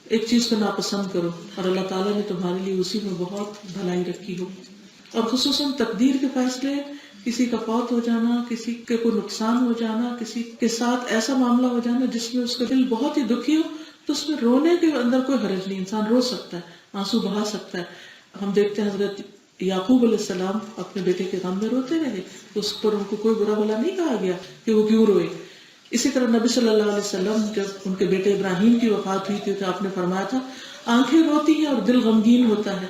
ایک چیز کو ناپسند کرو اور اللہ تعالیٰ نے تمہارے لیے اسی میں بہت بھلائی رکھی ہو. اور خصوصاً تقدیر کے فیصلے، کسی کا فوت ہو جانا، کسی کے کوئی نقصان ہو جانا، کسی کے ساتھ ایسا معاملہ ہو جانا جس میں اس کا دل بہت ہی دکھی ہو، تو اس میں رونے کے اندر کوئی حرج نہیں، انسان رو سکتا ہے، آنسو بہا سکتا ہے. ہم دیکھتے ہیں حضرت یعقوب علیہ السلام اپنے بیٹے کے غم میں روتے رہے، اس پر ان کو کوئی برا بھلا نہیں کہا گیا کہ وہ کیوں روئے. اسی طرح نبی صلی اللہ علیہ وسلم جب ان کے بیٹے ابراہیم کی وفات ہوئی تھی تو آپ نے فرمایا تھا آنکھیں روتی ہیں اور دل غمگین ہوتا ہے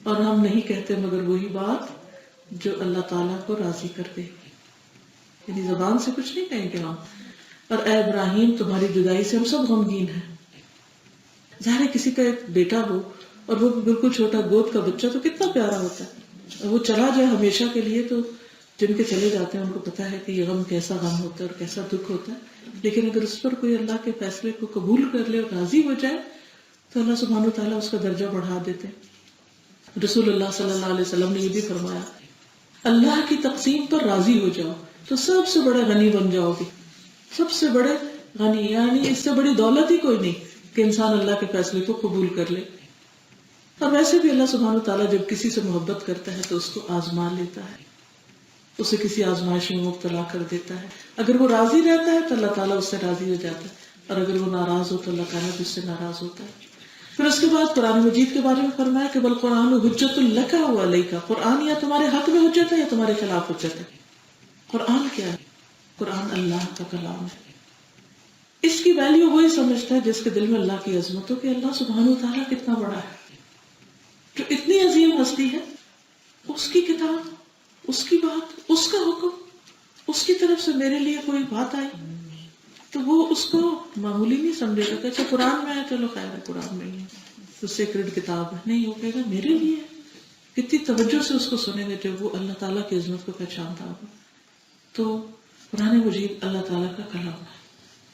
اور ہم نہیں کہتے مگر وہی بات جو اللہ تعالیٰ کو راضی کر دے، یعنی زبان سے کچھ نہیں کہیں گے ہم. اور اے ابراہیم تمہاری جدائی سے ہم سب غمگین ہیں. ظاہر ہے کسی کا ایک بیٹا ہو اور وہ بالکل چھوٹا گود کا بچہ تو کتنا پیارا ہوتا ہے، اور وہ چلا جائے ہمیشہ کے لیے تو جن کے چلے جاتے ہیں ان کو پتا ہے کہ یہ غم کیسا غم ہوتا ہے اور کیسا دکھ ہوتا ہے. لیکن اگر اس پر کوئی اللہ کے فیصلے کو قبول کر لے اور راضی ہو جائے تو اللہ سبحانہ و تعالیٰ اس کا درجہ بڑھا دیتے ہیں. رسول اللہ صلی اللہ علیہ وسلم نے یہ بھی فرمایا اللہ کی تقسیم پر راضی ہو جاؤ تو سب سے بڑے غنی بن جاؤ گے. سب سے بڑے غنی، یعنی اس سے بڑی دولت ہی کوئی نہیں کہ انسان اللہ کے فیصلے کو قبول کر لے. اور ویسے بھی اللہ سبحانہ و تعالیٰ جب کسی سے محبت کرتا ہے تو اس کو آزما لیتا ہے، اسے کسی آزمائش میں مبتلا کر دیتا ہے. اگر وہ راضی رہتا ہے تو اللہ تعالیٰ اس سے راضی ہو جاتا ہے، اور اگر وہ ناراض ہو تو اللہ تعالیٰ بھی اس سے ناراض ہوتا ہے. پھر اس کے بعد قرآن مجید کے بارے میں فرمایا کہ بل قرآن حجت لک و علیک، قرآن یا تمہارے حق میں حجت ہے یا تمہارے خلاف حجت ہے. قرآن کیا ہے؟ قرآن اللہ کا کلام ہے. اس کی ویلیو وہی سمجھتا ہے جس کے دل میں اللہ کی عظمت ہو کہ اللہ سبحانہ و تعالیٰ کتنا بڑا ہے، جو اتنی عظیم ہستی ہے، اس کی کتاب، اس کی بات، اس کا حکم، اس کی طرف سے میرے لیے کوئی بات آئی تو وہ اس کو معمولی نہیں سمجھے گا کہ اچھا قرآن میں ہے چلو خیر ہے، قرآن میں ہی ہے تو سیکرڈ کتاب ہے. نہیں، وہ کہے گا میرے لیے ہے. کتنی توجہ سے اس کو سنے گا جب وہ اللہ تعالیٰ کی عظمت کو پہچانتا ہوگا. تو قرآن مجید اللہ تعالیٰ کا کلام ہے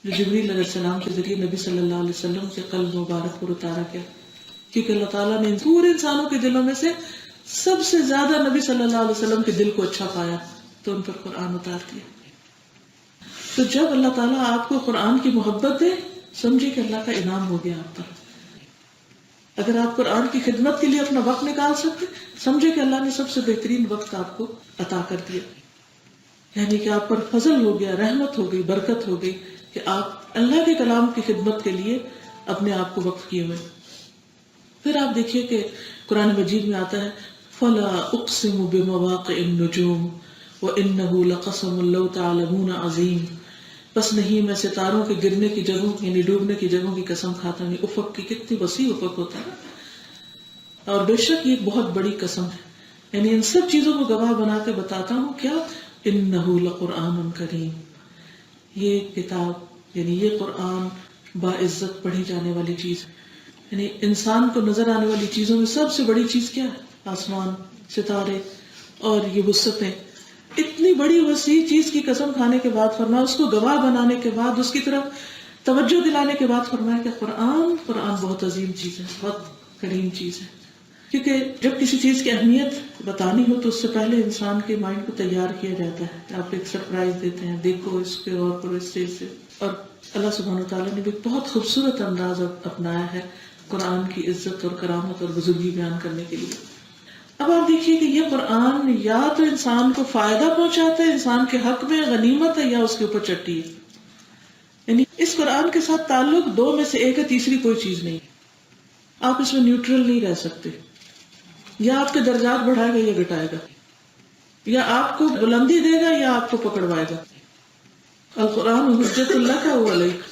جو جبریل علیہ السلام کے ذریعے نبی صلی اللہ علیہ وسلم کے قلب مبارک پر اتارا گیا، کیونکہ اللہ تعالیٰ نے پورے انسانوں کے دلوں میں سے سب سے زیادہ نبی صلی اللہ علیہ وسلم کے دل کو اچھا پایا تو ان پر قرآن اتار دیا. تو جب اللہ تعالیٰ آپ کو قرآن کی محبت دے سمجھے کہ اللہ کا انعام ہو گیا آپ پر. اگر آپ قرآن کی خدمت کے لیے اپنا وقت نکال سکتے سمجھے کہ اللہ نے سب سے بہترین وقت آپ کو عطا کر دیا. یعنی کہ آپ پر فضل ہو گیا، رحمت ہو گئی، برکت ہو گئی کہ آپ اللہ کے کلام کی خدمت کے لیے اپنے آپ کو وقف کیے ہوئے۔ پھر آپ دیکھیے کہ قرآن مجید میں آتا ہے فلا اقسم بمواقع النجوم وانه لقسم لو تعلمون عظیم، بس نہیں میں ستاروں کے گرنے کی جگہوں یعنی ڈوبنے کی جگہوں کی قسم کھاتا ہوں۔ افق کی کتنی وسیع افق ہوتا ہے، اور بے شک یہ ایک بہت بڑی قسم ہے، یعنی ان سب چیزوں کو گواہ بنا کے بتاتا ہوں کیا، انہ لقرآن کریم، یہ کتاب یعنی یہ قرآن باعزت پڑھی جانے والی چیز ہے۔ یعنی انسان کو نظر آنے والی چیزوں میں سب سے بڑی چیز کیا ہے؟ آسمان، ستارے اور یہ وسعتیں۔ اتنی بڑی وسیع چیز کی قسم کھانے کے بعد فرمایا، اس کو گواہ بنانے کے بعد، اس کی طرف توجہ دلانے کے بعد فرمایا کہ قرآن بہت عظیم چیز ہے، بہت کریم چیز ہے۔ کیونکہ جب کسی چیز کی اہمیت بتانی ہو تو اس سے پہلے انسان کے مائنڈ کو تیار کیا جاتا ہے۔ آپ ایک سرپرائز دیتے ہیں، دیکھو اس پہ اور کرو اس سے، اور اللہ سبحانہ وتعالیٰ نے بھی بہت خوبصورت انداز اپنایا ہے قرآن کی عزت اور کرامت اور بزرگی بیان کرنے کے لیے۔ اب آپ دیکھیے کہ یہ قرآن یا تو انسان کو فائدہ پہنچاتا ہے، انسان کے حق میں غنیمت ہے، یا اس کے اوپر چٹی ہے۔ یعنی اس قرآن کے ساتھ تعلق دو میں سے ایک ہے، تیسری کوئی چیز نہیں۔ آپ اس میں نیوٹرل نہیں رہ سکتے، یا آپ کے درجات بڑھائے گا یا گھٹائے گا، یا آپ کو بلندی دے گا یا آپ کو پکڑوائے گا۔ القرآن حجت اللہ کا علیک۔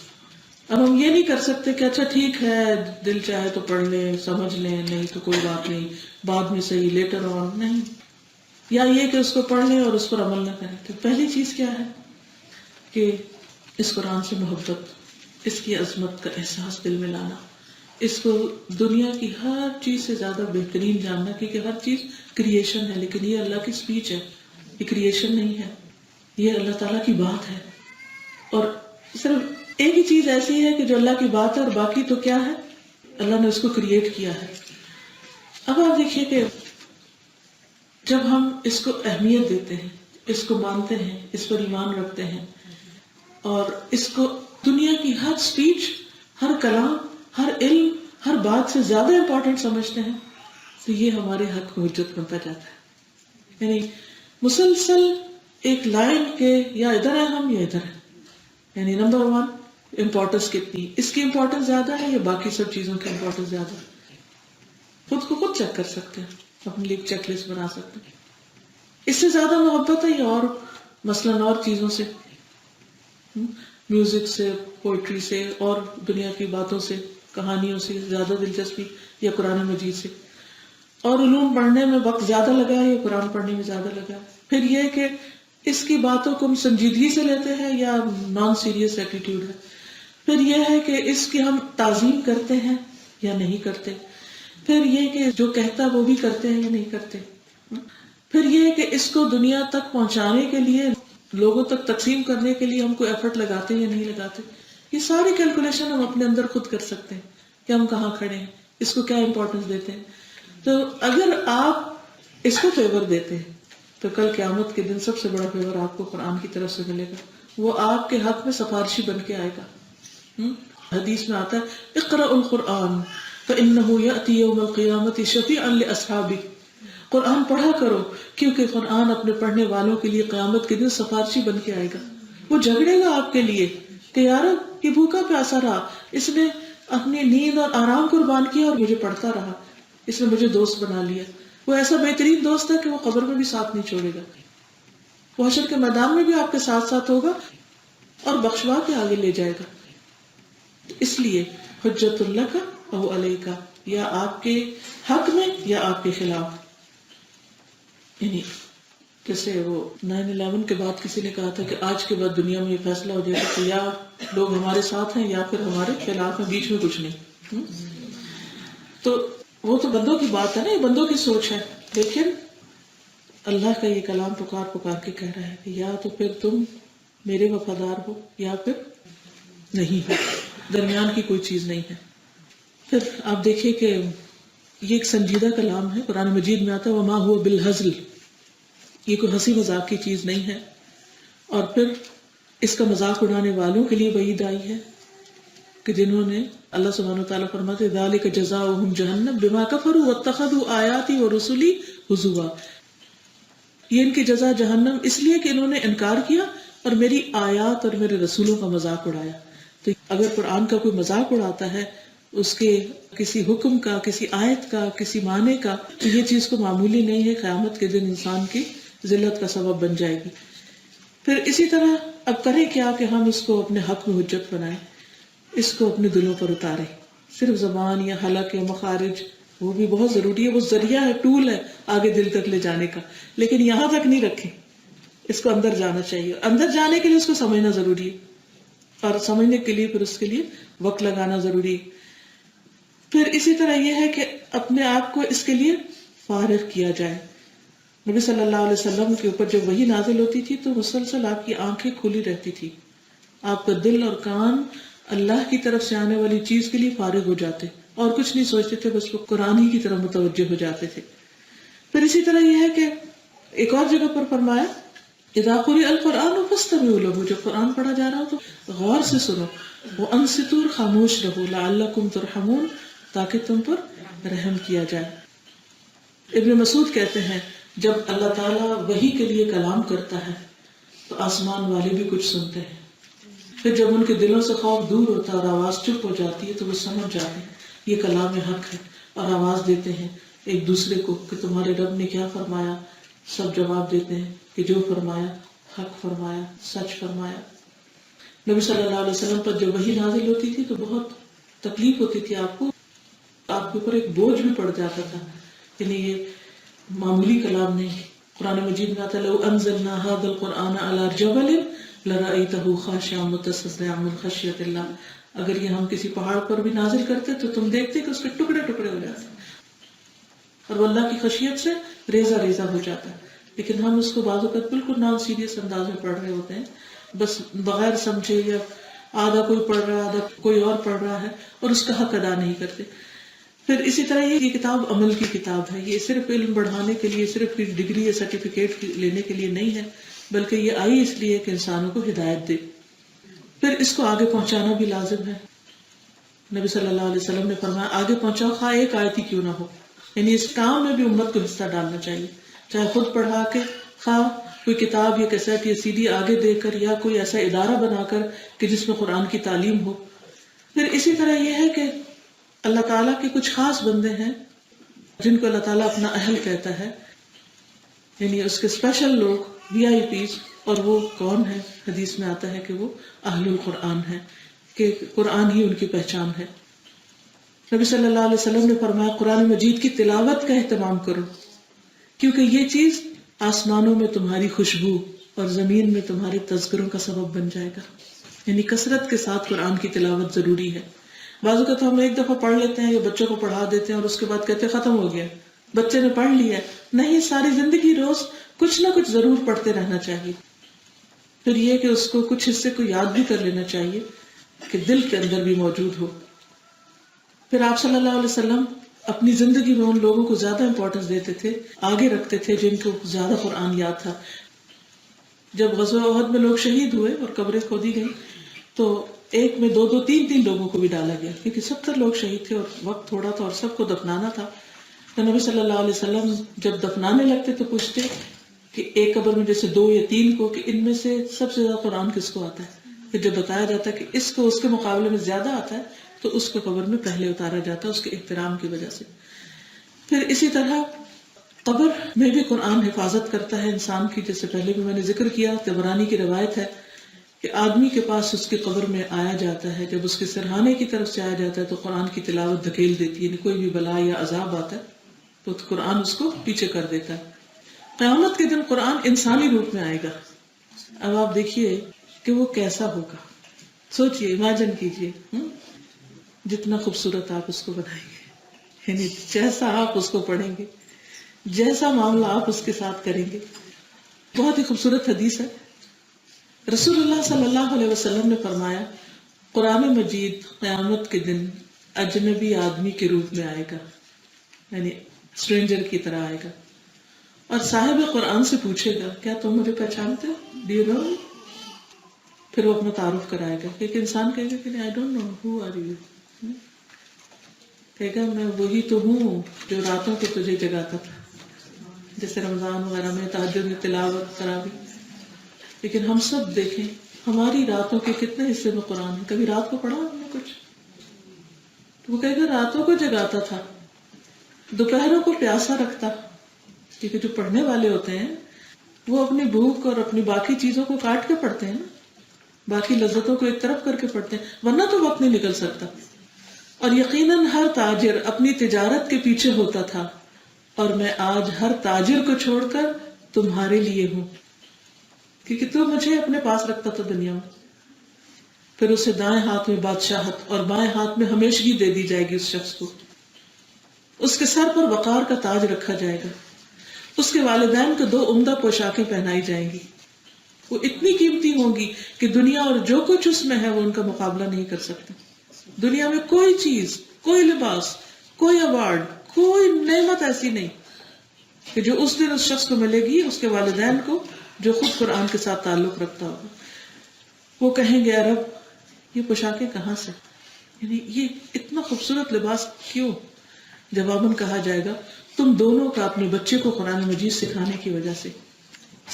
اب ہم یہ نہیں کر سکتے کہ اچھا ٹھیک ہے دل چاہے تو پڑھ لیں، سمجھ لیں، نہیں تو کوئی بات نہیں، بعد میں صحیح، لیٹر آن، نہیں۔ یا یہ کہ اس کو پڑھ لیں اور اس پر عمل نہ کریں۔ تو پہلی چیز کیا ہے کہ اس قرآن سے محبت، اس کی عظمت کا احساس دل میں لانا، اس کو دنیا کی ہر چیز سے زیادہ بہترین جاننا، کیونکہ ہر چیز کریشن ہے، لیکن یہ اللہ کی سپیچ ہے، یہ کریشن نہیں ہے، یہ اللہ تعالیٰ کی بات ہے۔ اور صرف ایک ہی چیز ایسی ہے کہ جو اللہ کی بات ہے، اور باقی تو کیا ہے، اللہ نے اس کو کریٹ کیا ہے۔ اب آپ دیکھیے کہ جب ہم اس کو اہمیت دیتے ہیں، اس کو مانتے ہیں، اس پر ایمان رکھتے ہیں، اور اس کو دنیا کی ہر سپیچ، ہر کلام، ہر علم، ہر بات سے زیادہ امپورٹنٹ سمجھتے ہیں، تو یہ ہمارے حق میں حجت بنتا جاتا ہے۔ یعنی مسلسل ایک لائن کے یا ادھر ہے ہم یا ادھر ہے، یعنی نمبر 1 امپورٹنس کتنی، اس کی امپورٹنس زیادہ ہے یا باقی سب چیزوں کی امپورٹنس زیادہ ہے۔ خود کو خود چیک کر سکتے ہیں، اپنے لیے چیک لسٹ بنا سکتے ہیں، اس سے زیادہ محبت ہے یا اور مثلاً اور چیزوں سے، میوزک سے، پوئٹری سے، اور دنیا کی باتوں سے، کہانیوں سے زیادہ دلچسپی، یا قرآن مجید سے؟ اور علوم پڑھنے میں وقت زیادہ لگا ہے یا قرآن پڑھنے میں زیادہ لگا ہے؟ پھر یہ کہ اس کی باتوں کو ہم سنجیدگی سے لیتے ہیں یا نان سیریس ایٹیٹیوڈ ہے؟ پھر یہ ہے کہ اس کی ہم تعظیم کرتے ہیں یا نہیں کرتے؟ پھر یہ کہ جو کہتا وہ بھی کرتے ہیں یا نہیں کرتے؟ پھر یہ کہ اس کو دنیا تک پہنچانے کے لیے، لوگوں تک تقسیم کرنے کے لیے ہم کوئی ایفرٹ لگاتے ہیں یا نہیں لگاتے؟ یہ ساری کیلکولیشن ہم اپنے اندر خود کر سکتے ہیں کہ ہم کہاں کھڑے ہیں، اس کو کیا امپورٹنس دیتے ہیں۔ تو اگر آپ اس کو فیور دیتے ہیں تو کل قیامت کے دن سب سے بڑا فیور آپ کو قرآن کی طرف سے ملے گا، وہ آپ کے حق میں سفارشی بن کے آئے گا۔ حدیث میں آتا ہے اقرأ القرآن فإنه يأتي يوم القيامة شفيعا لأصحابه، قرآن پڑھا کرو کیونکہ قرآن اپنے پڑھنے والوں کے لیے قیامت کے دن سفارشی بن کے آئے گا۔ وہ جھگڑے گا آپ کے لیے کہ یار یہ بھوکا پیاسا رہا، اس نے اپنی نیند اور آرام قربان کیا اور مجھے پڑھتا رہا، اس نے مجھے دوست بنا لیا۔ وہ ایسا بہترین دوست ہے کہ وہ قبر میں بھی ساتھ نہیں چھوڑے گا، وہ حشر کے میدان میں بھی آپ کے ساتھ ساتھ ہوگا اور بخشوا کے آگے لے جائے گا۔ اس لیے حجت اللہ کا او علیہ کا، یا آپ کے حق میں یا آپ کے خلاف۔ یعنی جیسے وہ 9/11 کے بعد کسی نے کہا تھا کہ آج کے بعد دنیا میں یہ فیصلہ ہو جائے گا کہ یا لوگ ہمارے ساتھ ہیں یا پھر ہمارے خلاف ہیں، بیچ میں کچھ نہیں۔ تو وہ تو بندوں کی بات ہے نا، یہ بندوں کی سوچ ہے، لیکن اللہ کا یہ کلام پکار پکار کے کہہ رہا ہے کہ یا تو پھر تم میرے وفادار ہو یا پھر نہیں ہو، درمیان کی کوئی چیز نہیں ہے۔ پھر آپ دیکھیے کہ یہ ایک سنجیدہ کلام ہے، قرآن مجید میں آتا ہے وما ہوا بالہزل، یہ کوئی ہنسی مذاق کی چیز نہیں ہے۔ اور پھر اس کا مذاق اڑانے والوں کے لیے وعید آئی ہے کہ جنہوں نے، اللہ سبحانہ وتعالیٰ فرماتے ذالک جزاؤہم جہنم بما کفروا واتخذوا آیاتی ورسلی ہزوا، یہ ان کی جزا جہنم اس لیے کہ انہوں نے انکار کیا اور میری آیات اور میرے رسولوں کا مذاق اڑایا. تو اگر قرآن کا کوئی مذاق اڑاتا ہے اس کے کسی حکم کا، کسی آیت کا، کسی معنی کا، تو یہ چیز کو معمولی نہیں ہے، قیامت کے دن انسان کی ذلت کا سبب بن جائے گی. پھر اسی طرح اب کریں کیا کہ ہم اس کو اپنے حق میں حجت بنائیں، اس کو اپنے دلوں پر اتاریں. صرف زبان یا حلق یا مخارج وہ بھی بہت ضروری ہے، وہ ذریعہ ہے، ٹول ہے آگے دل تک لے جانے کا، لیکن یہاں تک نہیں رکھیں. اس کو اندر جانا چاہیے. اندر جانے کے لیے اس کو سمجھنا ضروری ہے، اور سمجھنے کے لیے پھر اس کے لیے وقت لگانا ضروری ہے. پھر اسی طرح یہ ہے کہ اپنے آپ کو اس کے لیے فارغ کیا جائے. نبی صلی اللہ علیہ وسلم کے اوپر جب وحی نازل ہوتی تھی تو مسلسل آپ کی آنکھیں کھلی رہتی تھی، آپ کا دل اور کان اللہ کی طرف سے آنے والی چیز کے لیے فارغ ہو جاتے اور کچھ نہیں سوچتے تھے، بس وہ قرآن ہی کی طرف متوجہ ہو جاتے تھے. پھر اسی طرح یہ ہے کہ ایک اور جگہ پر فرمایا اذا قرئ القرآن فاستمعوا له، جب قرآن پڑھا جا رہا ہو تو غور سے سنو، وانصتوا، خاموش رہو، لعلکم ترحمون، تاکہ تم پر رحم کیا جائے. ابن مسعود کہتے ہیں جب اللہ تعالیٰ وحی کے لیے کلام کرتا ہے تو آسمان والے بھی کچھ سنتے ہیں. پھر جب ان کے دلوں سے خوف دور ہوتا ہے اور آواز چپ ہو جاتی ہے تو وہ سمجھ جاتے ہیں یہ کلام حق ہے، اور آواز دیتے ہیں ایک دوسرے کو کہ تمہارے رب نے کیا فرمایا. سب جواب دیتے ہیں کہ جو فرمایا حق فرمایا، سچ فرمایا. نبی صلی اللہ علیہ وسلم پر جب وحی نازل ہوتی تھی تو بہت تکلیف ہوتی تھی، آپ کو، آپ کے اوپر ایک بوجھ بھی پڑ جاتا تھا. یعنی یہ معمولی کلام نہیں. قرآن مجید میں آتا ہے لو انزلنا هذا القرآن على جبل لرأيته خاشعا متصدعا من خشیۃ اللہ، اگر یہ ہم کسی پہاڑ پر بھی نازل کرتے تو تم دیکھتے کہ اس کے ٹکڑے ٹکڑے ہو جاتے اور وہ اللہ کی خشیت سے ریزہ ریزہ ہو جاتا ہے. لیکن ہم اس کو بعض اوقات بالکل نان سیریس انداز میں پڑھ رہے ہوتے ہیں، بس بغیر سمجھے، یا آدھا کوئی پڑھ رہا ہے آدھا کوئی اور پڑھ رہا ہے اور اس کا حق ادا نہیں کرتے. پھر اسی طرح یہ کتاب عمل کی کتاب ہے، یہ صرف علم بڑھانے کے لیے، صرف ڈگری یا سرٹیفکیٹ لینے کے لیے نہیں ہے، بلکہ یہ آئی اس لیے کہ انسانوں کو ہدایت دے. پھر اس کو آگے پہنچانا بھی لازم ہے. نبی صلی اللہ علیہ وسلم نے فرمایا آگے پہنچاؤ، خواہ ایک آیت ہی کیوں نہ ہو. یعنی اس کام میں بھی امت کو حصہ ڈالنا چاہیے، چاہے خود پڑھا کے، خواہ کوئی کتاب یا کیسٹ یا CD آگے دے کر، یا کوئی ایسا ادارہ بنا کر کہ جس میں قرآن کی تعلیم ہو. پھر اسی طرح یہ ہے کہ اللہ تعالیٰ کے کچھ خاص بندے ہیں جن کو اللہ تعالیٰ اپنا اہل کہتا ہے، یعنی اس کے اسپیشل لوگ، VIPs. اور وہ کون ہے؟ حدیث میں آتا ہے کہ وہ اہل القرآن ہے، کہ قرآن ہی ان کی پہچان ہے. نبی صلی اللہ علیہ وسلم نے فرمایا قرآن مجید کی تلاوت کا اہتمام کرو، کیونکہ یہ چیز آسمانوں میں تمہاری خوشبو اور زمین میں تمہارے تذکروں کا سبب بن جائے گا. یعنی کثرت کے ساتھ قرآن کی تلاوت ضروری ہے. بعض اوقات ہم ایک دفعہ پڑھ لیتے ہیں یا بچوں کو پڑھا دیتے ہیں اور اس کے بعد کہتے ہیں ختم ہو گیا، بچے نے پڑھ لیا. نہیں، ساری زندگی روز کچھ نہ کچھ ضرور پڑھتے رہنا چاہیے. پھر یہ کہ اس کو کچھ حصے کو یاد بھی کر لینا چاہیے کہ دل کے اندر بھی موجود ہو. پھر آپ صلی اللہ علیہ وسلم اپنی زندگی میں ان لوگوں کو زیادہ امپورٹنس دیتے تھے، آگے رکھتے تھے جن کو زیادہ قرآن یاد تھا. جب غزوہ احد میں لوگ شہید ہوئے اور قبریں کھودی گئی تو ایک میں 2 3 لوگوں کو بھی ڈالا گیا، کیونکہ 70 لوگ شہید تھے اور وقت تھوڑا تھا اور سب کو دفنانا تھا. تو نبی صلی اللہ علیہ وسلم جب دفنانے لگتے تو پوچھتے کہ ایک قبر میں جیسے 2 یا 3 کو، کہ ان میں سے سب سے زیادہ قرآن کس کو آتا ہے. پھر جب بتایا جاتا ہے کہ اس کو اس کے مقابلے میں زیادہ آتا ہے تو اس کو قبر میں پہلے اتارا جاتا ہے اس کے احترام کی وجہ سے. پھر اسی طرح قبر میں بھی قرآن حفاظت کرتا ہے انسان کی، جیسے پہلے بھی میں نے ذکر کیا. طبرانی کی روایت ہے کہ آدمی کے پاس اس کی قبر میں آیا جاتا ہے، جب اس کے سرہانے کی طرف سے آیا جاتا ہے تو قرآن کی تلاوت دھکیل دیتی ہے. یعنی کوئی بھی بلا یا عذاب آتا ہے تو قرآن اس کو پیچھے کر دیتا ہے. قیامت کے دن قرآن انسانی روپ میں آئے گا. اب آپ دیکھیے کہ وہ کیسا ہوگا، سوچئے، امیجن کیجئے. جتنا خوبصورت آپ اس کو بنائیں گے، یعنی جیسا آپ اس کو پڑھیں گے، جیسا معاملہ آپ اس کے ساتھ کریں گے. بہت ہی خوبصورت حدیث ہے. رسول اللہ صلی اللہ علیہ وسلم نے فرمایا قرآن مجید قیامت کے دن اجنبی آدمی کے روپ میں آئے گا، یعنی اسٹرینجر کی طرح آئے گا، اور صاحب قرآن سے پوچھے گا کیا تم مجھے پہچانتے ہو؟ Do you know? پھر وہ اپنا تعارف کرائے گا. ایک انسان کہے گا کہ I don't know, who are you? کہے گا میں وہی تو ہوں جو راتوں کو تجھے جگاتا تھا. جیسے رمضان وغیرہ میں تہجد میں تلاوت تراویح. لیکن ہم سب دیکھیں ہماری راتوں کے کتنے حصے میں قرآن ہے. کبھی رات کو پڑھا ہم نے کچھ؟ تو وہ کہے گا راتوں کو جگاتا تھا، دوپہروں کو پیاسا رکھتا. کیونکہ جو پڑھنے والے ہوتے ہیں وہ اپنی بھوک اور اپنی باقی چیزوں کو کاٹ کے پڑھتے ہیں نا، باقی لذتوں کو ایک طرف کر کے پڑھتے ہیں، ورنہ تو وقت نہیں نکل سکتا. اور یقیناً ہر تاجر اپنی تجارت کے پیچھے ہوتا تھا، اور میں آج ہر تاجر کو چھوڑ کر تمہارے لیے ہوں، کیونکہ تو مجھے اپنے پاس رکھتا تھا دنیا میں. پھر اسے دائیں ہاتھ میں بادشاہت اور بائیں ہاتھ میں ہمیشگی دے دی جائے گی. اس شخص کو اس کے سر پر وقار کا تاج رکھا جائے گا. اس کے والدین کو 2 عمدہ پوشاکیں پہنائی جائیں گی. وہ اتنی قیمتی ہوں گی کہ دنیا اور جو کچھ اس میں ہے وہ ان کا مقابلہ نہیں کر سکتے. دنیا میں کوئی چیز، کوئی لباس، کوئی ایوارڈ، کوئی نعمت ایسی نہیں کہ جو اس دن اس شخص کو ملے گی اس کے والدین کو جو خود قرآن کے ساتھ تعلق رکھتا ہوگا. وہ کہیں گے رب یہ پوشاکیں کہاں سے، یعنی یہ اتنا خوبصورت لباس کیوں؟ جواباً کہا جائے گا تم دونوں کا اپنے بچے کو قرآن مجید سکھانے کی وجہ سے.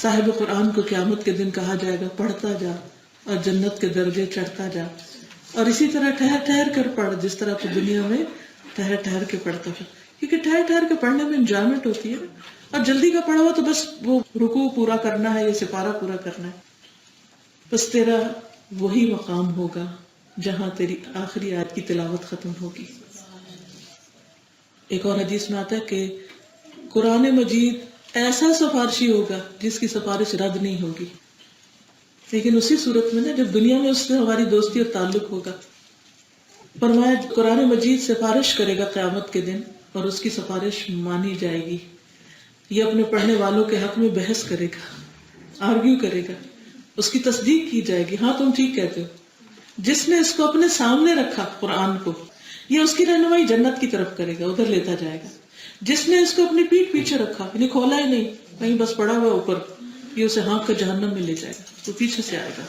صاحب قرآن کو قیامت کے دن کہا جائے گا پڑھتا جا اور جنت کے درجے چڑھتا جا، اور اسی طرح ٹھہر ٹھہر کر پڑھ جس طرح تو دنیا میں ٹھہر ٹھہر کے پڑھتا تھا. کیونکہ ٹھہر ٹھہر کے پڑھنے میں انجوائمنٹ ہوتی ہے، اور جلدی کا پڑھا ہوا تو بس وہ رکوع پورا کرنا ہے یا سپارہ پورا کرنا ہے. بس تیرا وہی مقام ہوگا جہاں تیری آخری آیت کی تلاوت ختم ہوگی. ایک اور حدیث میں آتا ہے کہ قرآن مجید ایسا سفارشی ہوگا جس کی سفارش رد نہیں ہوگی، لیکن اسی صورت میں نا جب دنیا میں اس سے ہماری دوستی اور تعلق ہوگا. فرمایا قرآن مجید سفارش کرے گا قیامت کے دن اور اس کی سفارش مانی جائے گی. یہ اپنے پڑھنے والوں کے حق میں بحث کرے گا، آرگیو کرے گا، اس کی تصدیق کی جائے گی. ہاں تم ٹھیک کہتے ہو. جس نے اس کو اپنے سامنے رکھا قرآن کو، یہ اس کی رہنمائی جنت کی طرف کرے گا، ادھر لیتا جائے گا. جس نے اس کو اپنی پیٹھ پیچھے رکھا، یعنی کھولا ہی نہیں، کہیں بس پڑا ہوا اوپر، یہ اسے ہانک کر جہنم میں لے جائے گا. تو پیچھے سے آئے گا،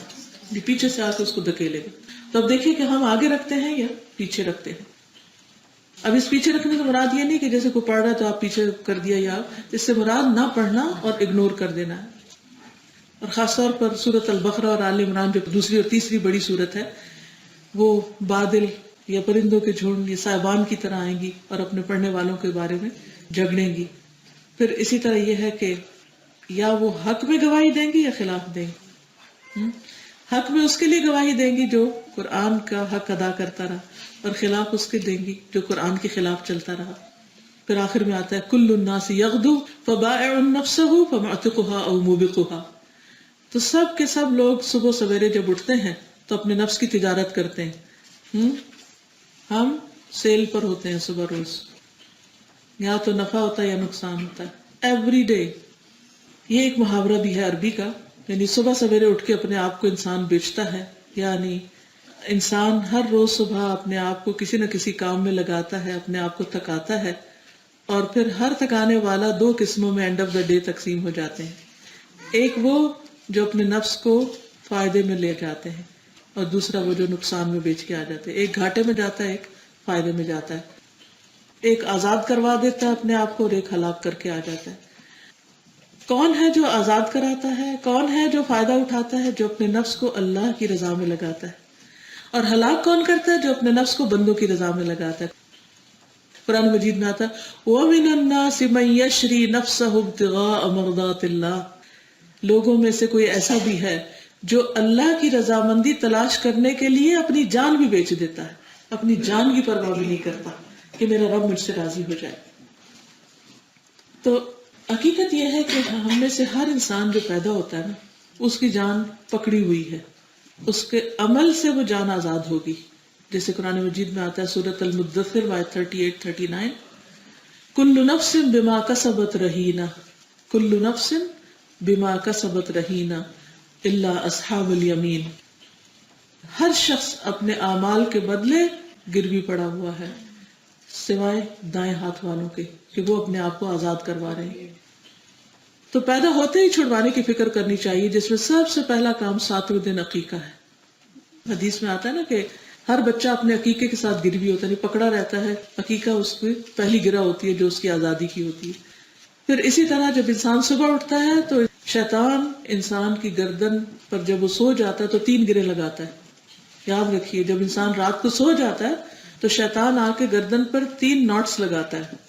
یہ پیچھے سے آ کے اس کو دھکیلے گا. تو اب دیکھیے کہ ہم آگے رکھتے ہیں یا پیچھے رکھتے ہیں. اب اس پیچھے رکھنے کا مراد یہ نہیں کہ جیسے کوئی پڑھ رہا ہے تو آپ پیچھے کر دیا، یا اس سے مراد نہ پڑھنا اور اگنور کر دینا ہے. اور خاص طور پر سورۃ البقرہ اور آل عمران جو دوسری اور تیسری بڑی سورت ہے، وہ بادل یا پرندوں کے جھنڈ یا صاحبان کی طرح آئیں گی اور اپنے پڑھنے والوں کے بارے میں جھگڑیں گی. پھر اسی طرح یہ ہے کہ یا وہ حق میں گواہی دیں گی یا خلاف دیں گی. حق میں اس کے لیے گواہی دیں گی جو قرآن کا حق ادا کرتا رہا، اور خلاف اس کے دیں گی جو قرآن کے خلاف چلتا رہا. پھر آخر میں آتا ہے کل الناس یغدو فبائع نفسه فمعتقها او موبقها. تو سب کے سب لوگ صبح سویرے جب اٹھتے ہیں تو اپنے نفس کی تجارت کرتے ہیں. ہم سیل پر ہوتے ہیں صبح روز، یا تو نفع ہوتا ہے یا نقصان ہوتا ہے ایوری ڈے. یہ ایک محاورہ بھی ہے عربی کا، یعنی صبح سویرے اٹھ کے اپنے آپ کو انسان بیچتا ہے، یعنی انسان ہر روز صبح اپنے آپ کو کسی نہ کسی کام میں لگاتا ہے، اپنے آپ کو تھکاتا ہے، اور پھر ہر تھکانے والا 2 قسموں میں اینڈ آف دا ڈے تقسیم ہو جاتے ہیں. ایک وہ جو اپنے نفس کو فائدے میں لے جاتے ہیں، اور دوسرا وہ جو نقصان میں بیچ کے آ جاتے ہیں. ایک گھاٹے میں جاتا ہے، ایک فائدے میں جاتا ہے. ایک آزاد کروا دیتا ہے اپنے آپ کو اور ایک ہلاک کر کے آ جاتا ہے. کون ہے جو آزاد کراتا ہے؟ کون ہے جو فائدہ اٹھاتا ہے؟ جو اپنے نفس کو اللہ کی رضا میں لگاتا ہے. اور ہلاک کون کرتا ہے؟ جو اپنے نفس کو بندوں کی رضا میں لگاتا ہے. قرآن مجید میں آتا ہے وَمِنَ النَّاسِ مَن يَشْرِي نَفْسَهُ ابْتِغَاءَ مَرْضَاتِ اللَّهِ. لوگوں میں سے کوئی ایسا بھی ہے جو اللہ کی رضامندی تلاش کرنے کے لیے اپنی جان بھی بیچ دیتا ہے، اپنی جان کی پرواہ بھی نہیں کرتا کہ میرا رب مجھ سے راضی ہو جائے. تو حقیقت یہ ہے کہ ہم میں سے ہر انسان جو پیدا ہوتا ہے نا، اس کی جان پکڑی ہوئی ہے، اس کے عمل سے وہ جان آزاد ہوگی. جیسے قرآن مجید میں آتا ہے سورۃ المدثر آیت 38-39 کل نفس بما کسبت رہینہ، کل نفس بما کسبت رہینہ الا اصحاب الیمین. ہر شخص اپنے اعمال کے بدلے گروی پڑا ہوا ہے سوائے دائیں ہاتھ والوں کے کہ وہ اپنے آپ کو آزاد کروا رہے ہیں. تو پیدا ہوتے ہی چھڑوانے کی فکر کرنی چاہیے، جس میں سب سے پہلا کام 7ویں دن عقیقہ ہے. حدیث میں آتا ہے نا کہ ہر بچہ اپنے عقیقے کے ساتھ گروی ہوتا ہے، پکڑا رہتا ہے. عقیقہ اس کی پہلی گرہ ہوتی ہے جو اس کی آزادی کی ہوتی ہے. پھر اسی طرح جب انسان صبح اٹھتا ہے تو شیطان انسان کی گردن پر جب وہ سو جاتا ہے تو 3 گرے لگاتا ہے. یاد رکھیے جب انسان رات کو سو جاتا ہے تو شیطان آ کے گردن پر 3 ناٹس لگاتا ہے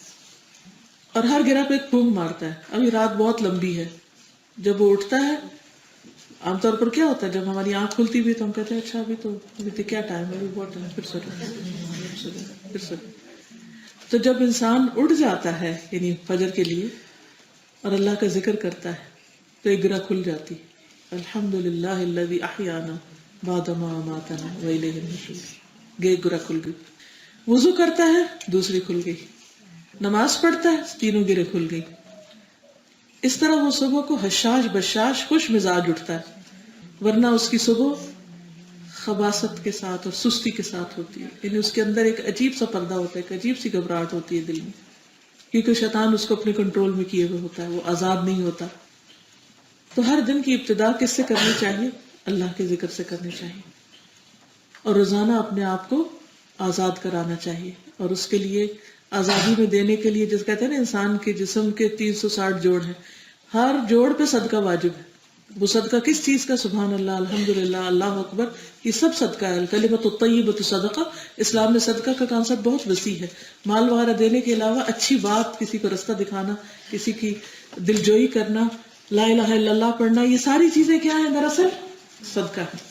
اور ہر گرہ پہ ایک پھونک مارتا ہے. ابھی رات بہت لمبی ہے. جب وہ اٹھتا ہے عام طور پر کیا ہوتا ہے جب ہماری آنکھ کھلتی بھی تو ہم کہتے ہیں اچھا ابھی کیا ٹائم ہے, ابھی بہت ٹائم, پھر سو جائیں. تو جب انسان اٹھ جاتا ہے یعنی فجر کے لیے اور اللہ کا ذکر کرتا ہے تو ایک گرہ کھل جاتی. الحمدللہ الذی احیانا بعد ما اماتنا والیہ النشور. ایک گرہ کھل گئی. وضو کرتا ہے دوسری کھل گئی. نماز پڑھتا ہے 3 گرے کھل گئی. اس طرح وہ صبح کو حشاش بشاش خوش مزاج اٹھتا ہے, ورنہ اس کی صبح خباثت کے ساتھ اور سستی کے ساتھ ہوتی ہے. یعنی اس کے اندر ایک عجیب سا پردہ ہوتا ہے, ایک عجیب سی گھبراہٹ ہوتی ہے دل میں, کیونکہ شیطان اس کو اپنے کنٹرول میں کیے ہوئے ہوتا ہے, وہ آزاد نہیں ہوتا. تو ہر دن کی ابتدا کس سے کرنی چاہیے؟ اللہ کے ذکر سے کرنی چاہیے, اور روزانہ اپنے آپ کو آزاد کرانا چاہیے. اور اس کے لیے آزادی میں دینے کے لیے جس کہتے ہیں نا انسان کے جسم کے 360 جوڑ ہیں, ہر جوڑ پہ صدقہ واجب ہے. وہ صدقہ کس چیز کا؟ سبحان اللہ, الحمدللہ, اللہ اکبر, یہ سب صدقہ ہے. الکلمۃ الطیبۃ صدقہ. اسلام میں صدقہ کا کانسیپٹ بہت وسیع ہے. مال وغیرہ دینے کے علاوہ اچھی بات, کسی کو رستہ دکھانا, کسی کی دلجوئی کرنا, لا الہ الا اللہ پڑھنا, یہ ساری چیزیں کیا ہیں؟ دراصل صدقہ ہے.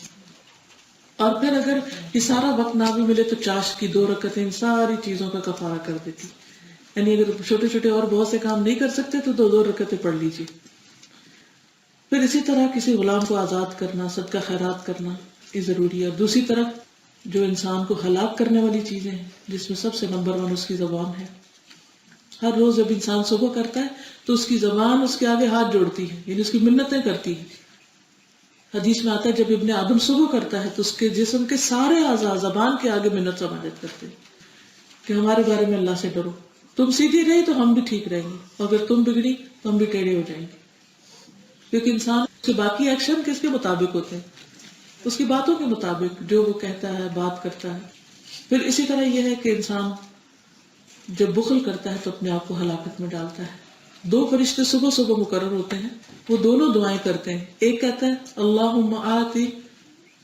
اور پھر اگر یہ سارا وقت نہ بھی ملے تو چاشت کی 2 رکعتیں ان ساری چیزوں کا کفارہ کر دیتی. یعنی اگر چھوٹے چھوٹے اور بہت سے کام نہیں کر سکتے تو 2 رکعتیں پڑھ لیجیے. پھر اسی طرح کسی غلام کو آزاد کرنا, صدقہ خیرات کرنا, یہ ضروری ہے. دوسری طرف جو انسان کو ہلاک کرنے والی چیزیں ہیں جس میں سب سے نمبر 1 اس کی زبان ہے. ہر روز جب انسان صبح کرتا ہے تو اس کی زبان اس کے آگے ہاتھ جوڑتی ہے, یعنی اس کی منتیں کرتی ہے. حدیث میں آتا ہے جب ابن آدم صبح کرتا ہے تو اس کے جسم کے سارے اعضاء زبان کے آگے منت سماجت کرتے ہیں کہ ہمارے بارے میں اللہ سے ڈرو, تم سیدھی رہی تو ہم بھی ٹھیک رہیں گے, اور اگر تم بگڑی تو ہم بھی ٹیڑھے ہو جائیں گے. کیونکہ انسان کے باقی ایکشن کس کے مطابق ہوتے ہیں؟ اس کی باتوں کے مطابق, جو وہ کہتا ہے, بات کرتا ہے. پھر اسی طرح یہ ہے کہ انسان جب بخل کرتا ہے تو اپنے آپ کو ہلاکت میں ڈالتا ہے. 2 فرشتے صبح صبح مقرر ہوتے ہیں, وہ دونوں دعائیں کرتے ہیں. ایک کہتا ہے اللہم آتی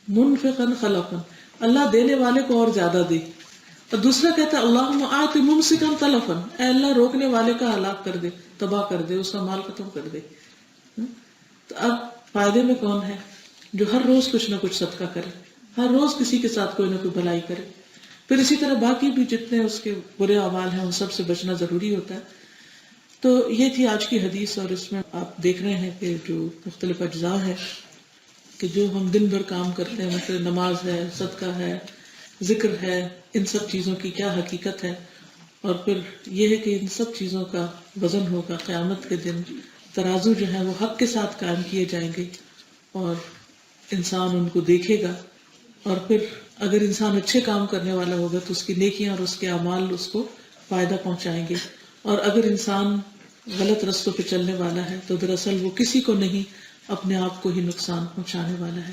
منفقا خلفا, اللہ دینے والے کو اور زیادہ دے. اور دوسرا کہتا ہے اللہم آتی ممسکا تلفا, اے اللہ روکنے والے کا ہلاک کر دے, تباہ کر دے, اس کا مال ختم کر دے. تو اب فائدے میں کون ہے؟ جو ہر روز کچھ نہ کچھ صدقہ کرے, ہر روز کسی کے ساتھ کوئی نہ کوئی بھلائی کرے. پھر اسی طرح باقی بھی جتنے اس کے برے اعمال ہیں ان سب سے بچنا ضروری ہوتا ہے. تو یہ تھی آج کی حدیث, اور اس میں آپ دیکھ رہے ہیں کہ جو مختلف اجزاء ہے کہ جو ہم دن بھر کام کرتے ہیں, مثلا نماز ہے, صدقہ ہے, ذکر ہے, ان سب چیزوں کی کیا حقیقت ہے. اور پھر یہ ہے کہ ان سب چیزوں کا وزن ہوگا قیامت کے دن. ترازو جو ہے وہ حق کے ساتھ قائم کیے جائیں گے اور انسان ان کو دیکھے گا. اور پھر اگر انسان اچھے کام کرنے والا ہوگا تو اس کی نیکیاں اور اس کے اعمال اس کو فائدہ پہنچائیں گے. اور اگر انسان غلط رستوں پہ چلنے والا ہے تو دراصل وہ کسی کو نہیں, اپنے آپ کو ہی نقصان پہنچانے والا ہے.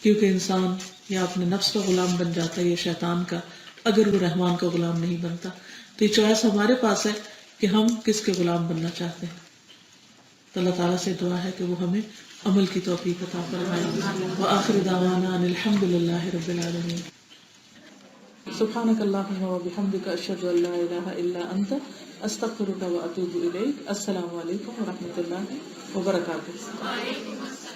کیونکہ انسان یا اپنے نفس کا غلام بن جاتا ہے یا شیطان کا, اگر وہ رحمان کا غلام نہیں بنتا. تو یہ چوائس ہمارے پاس ہے کہ ہم کس کے غلام بننا چاہتے ہیں. تو اللہ تعالیٰ سے دعا ہے کہ وہ ہمیں عمل کی توفیق عطا فرمائے. وآخر دعوانا ان الحمد للہ رب العالمین. سبحانک اللہم وبحمدک اشہد ان لا الہ الا انت استغفرک واتوب الیک. السلام علیکم ورحمۃ اللہ وبرکاتہ.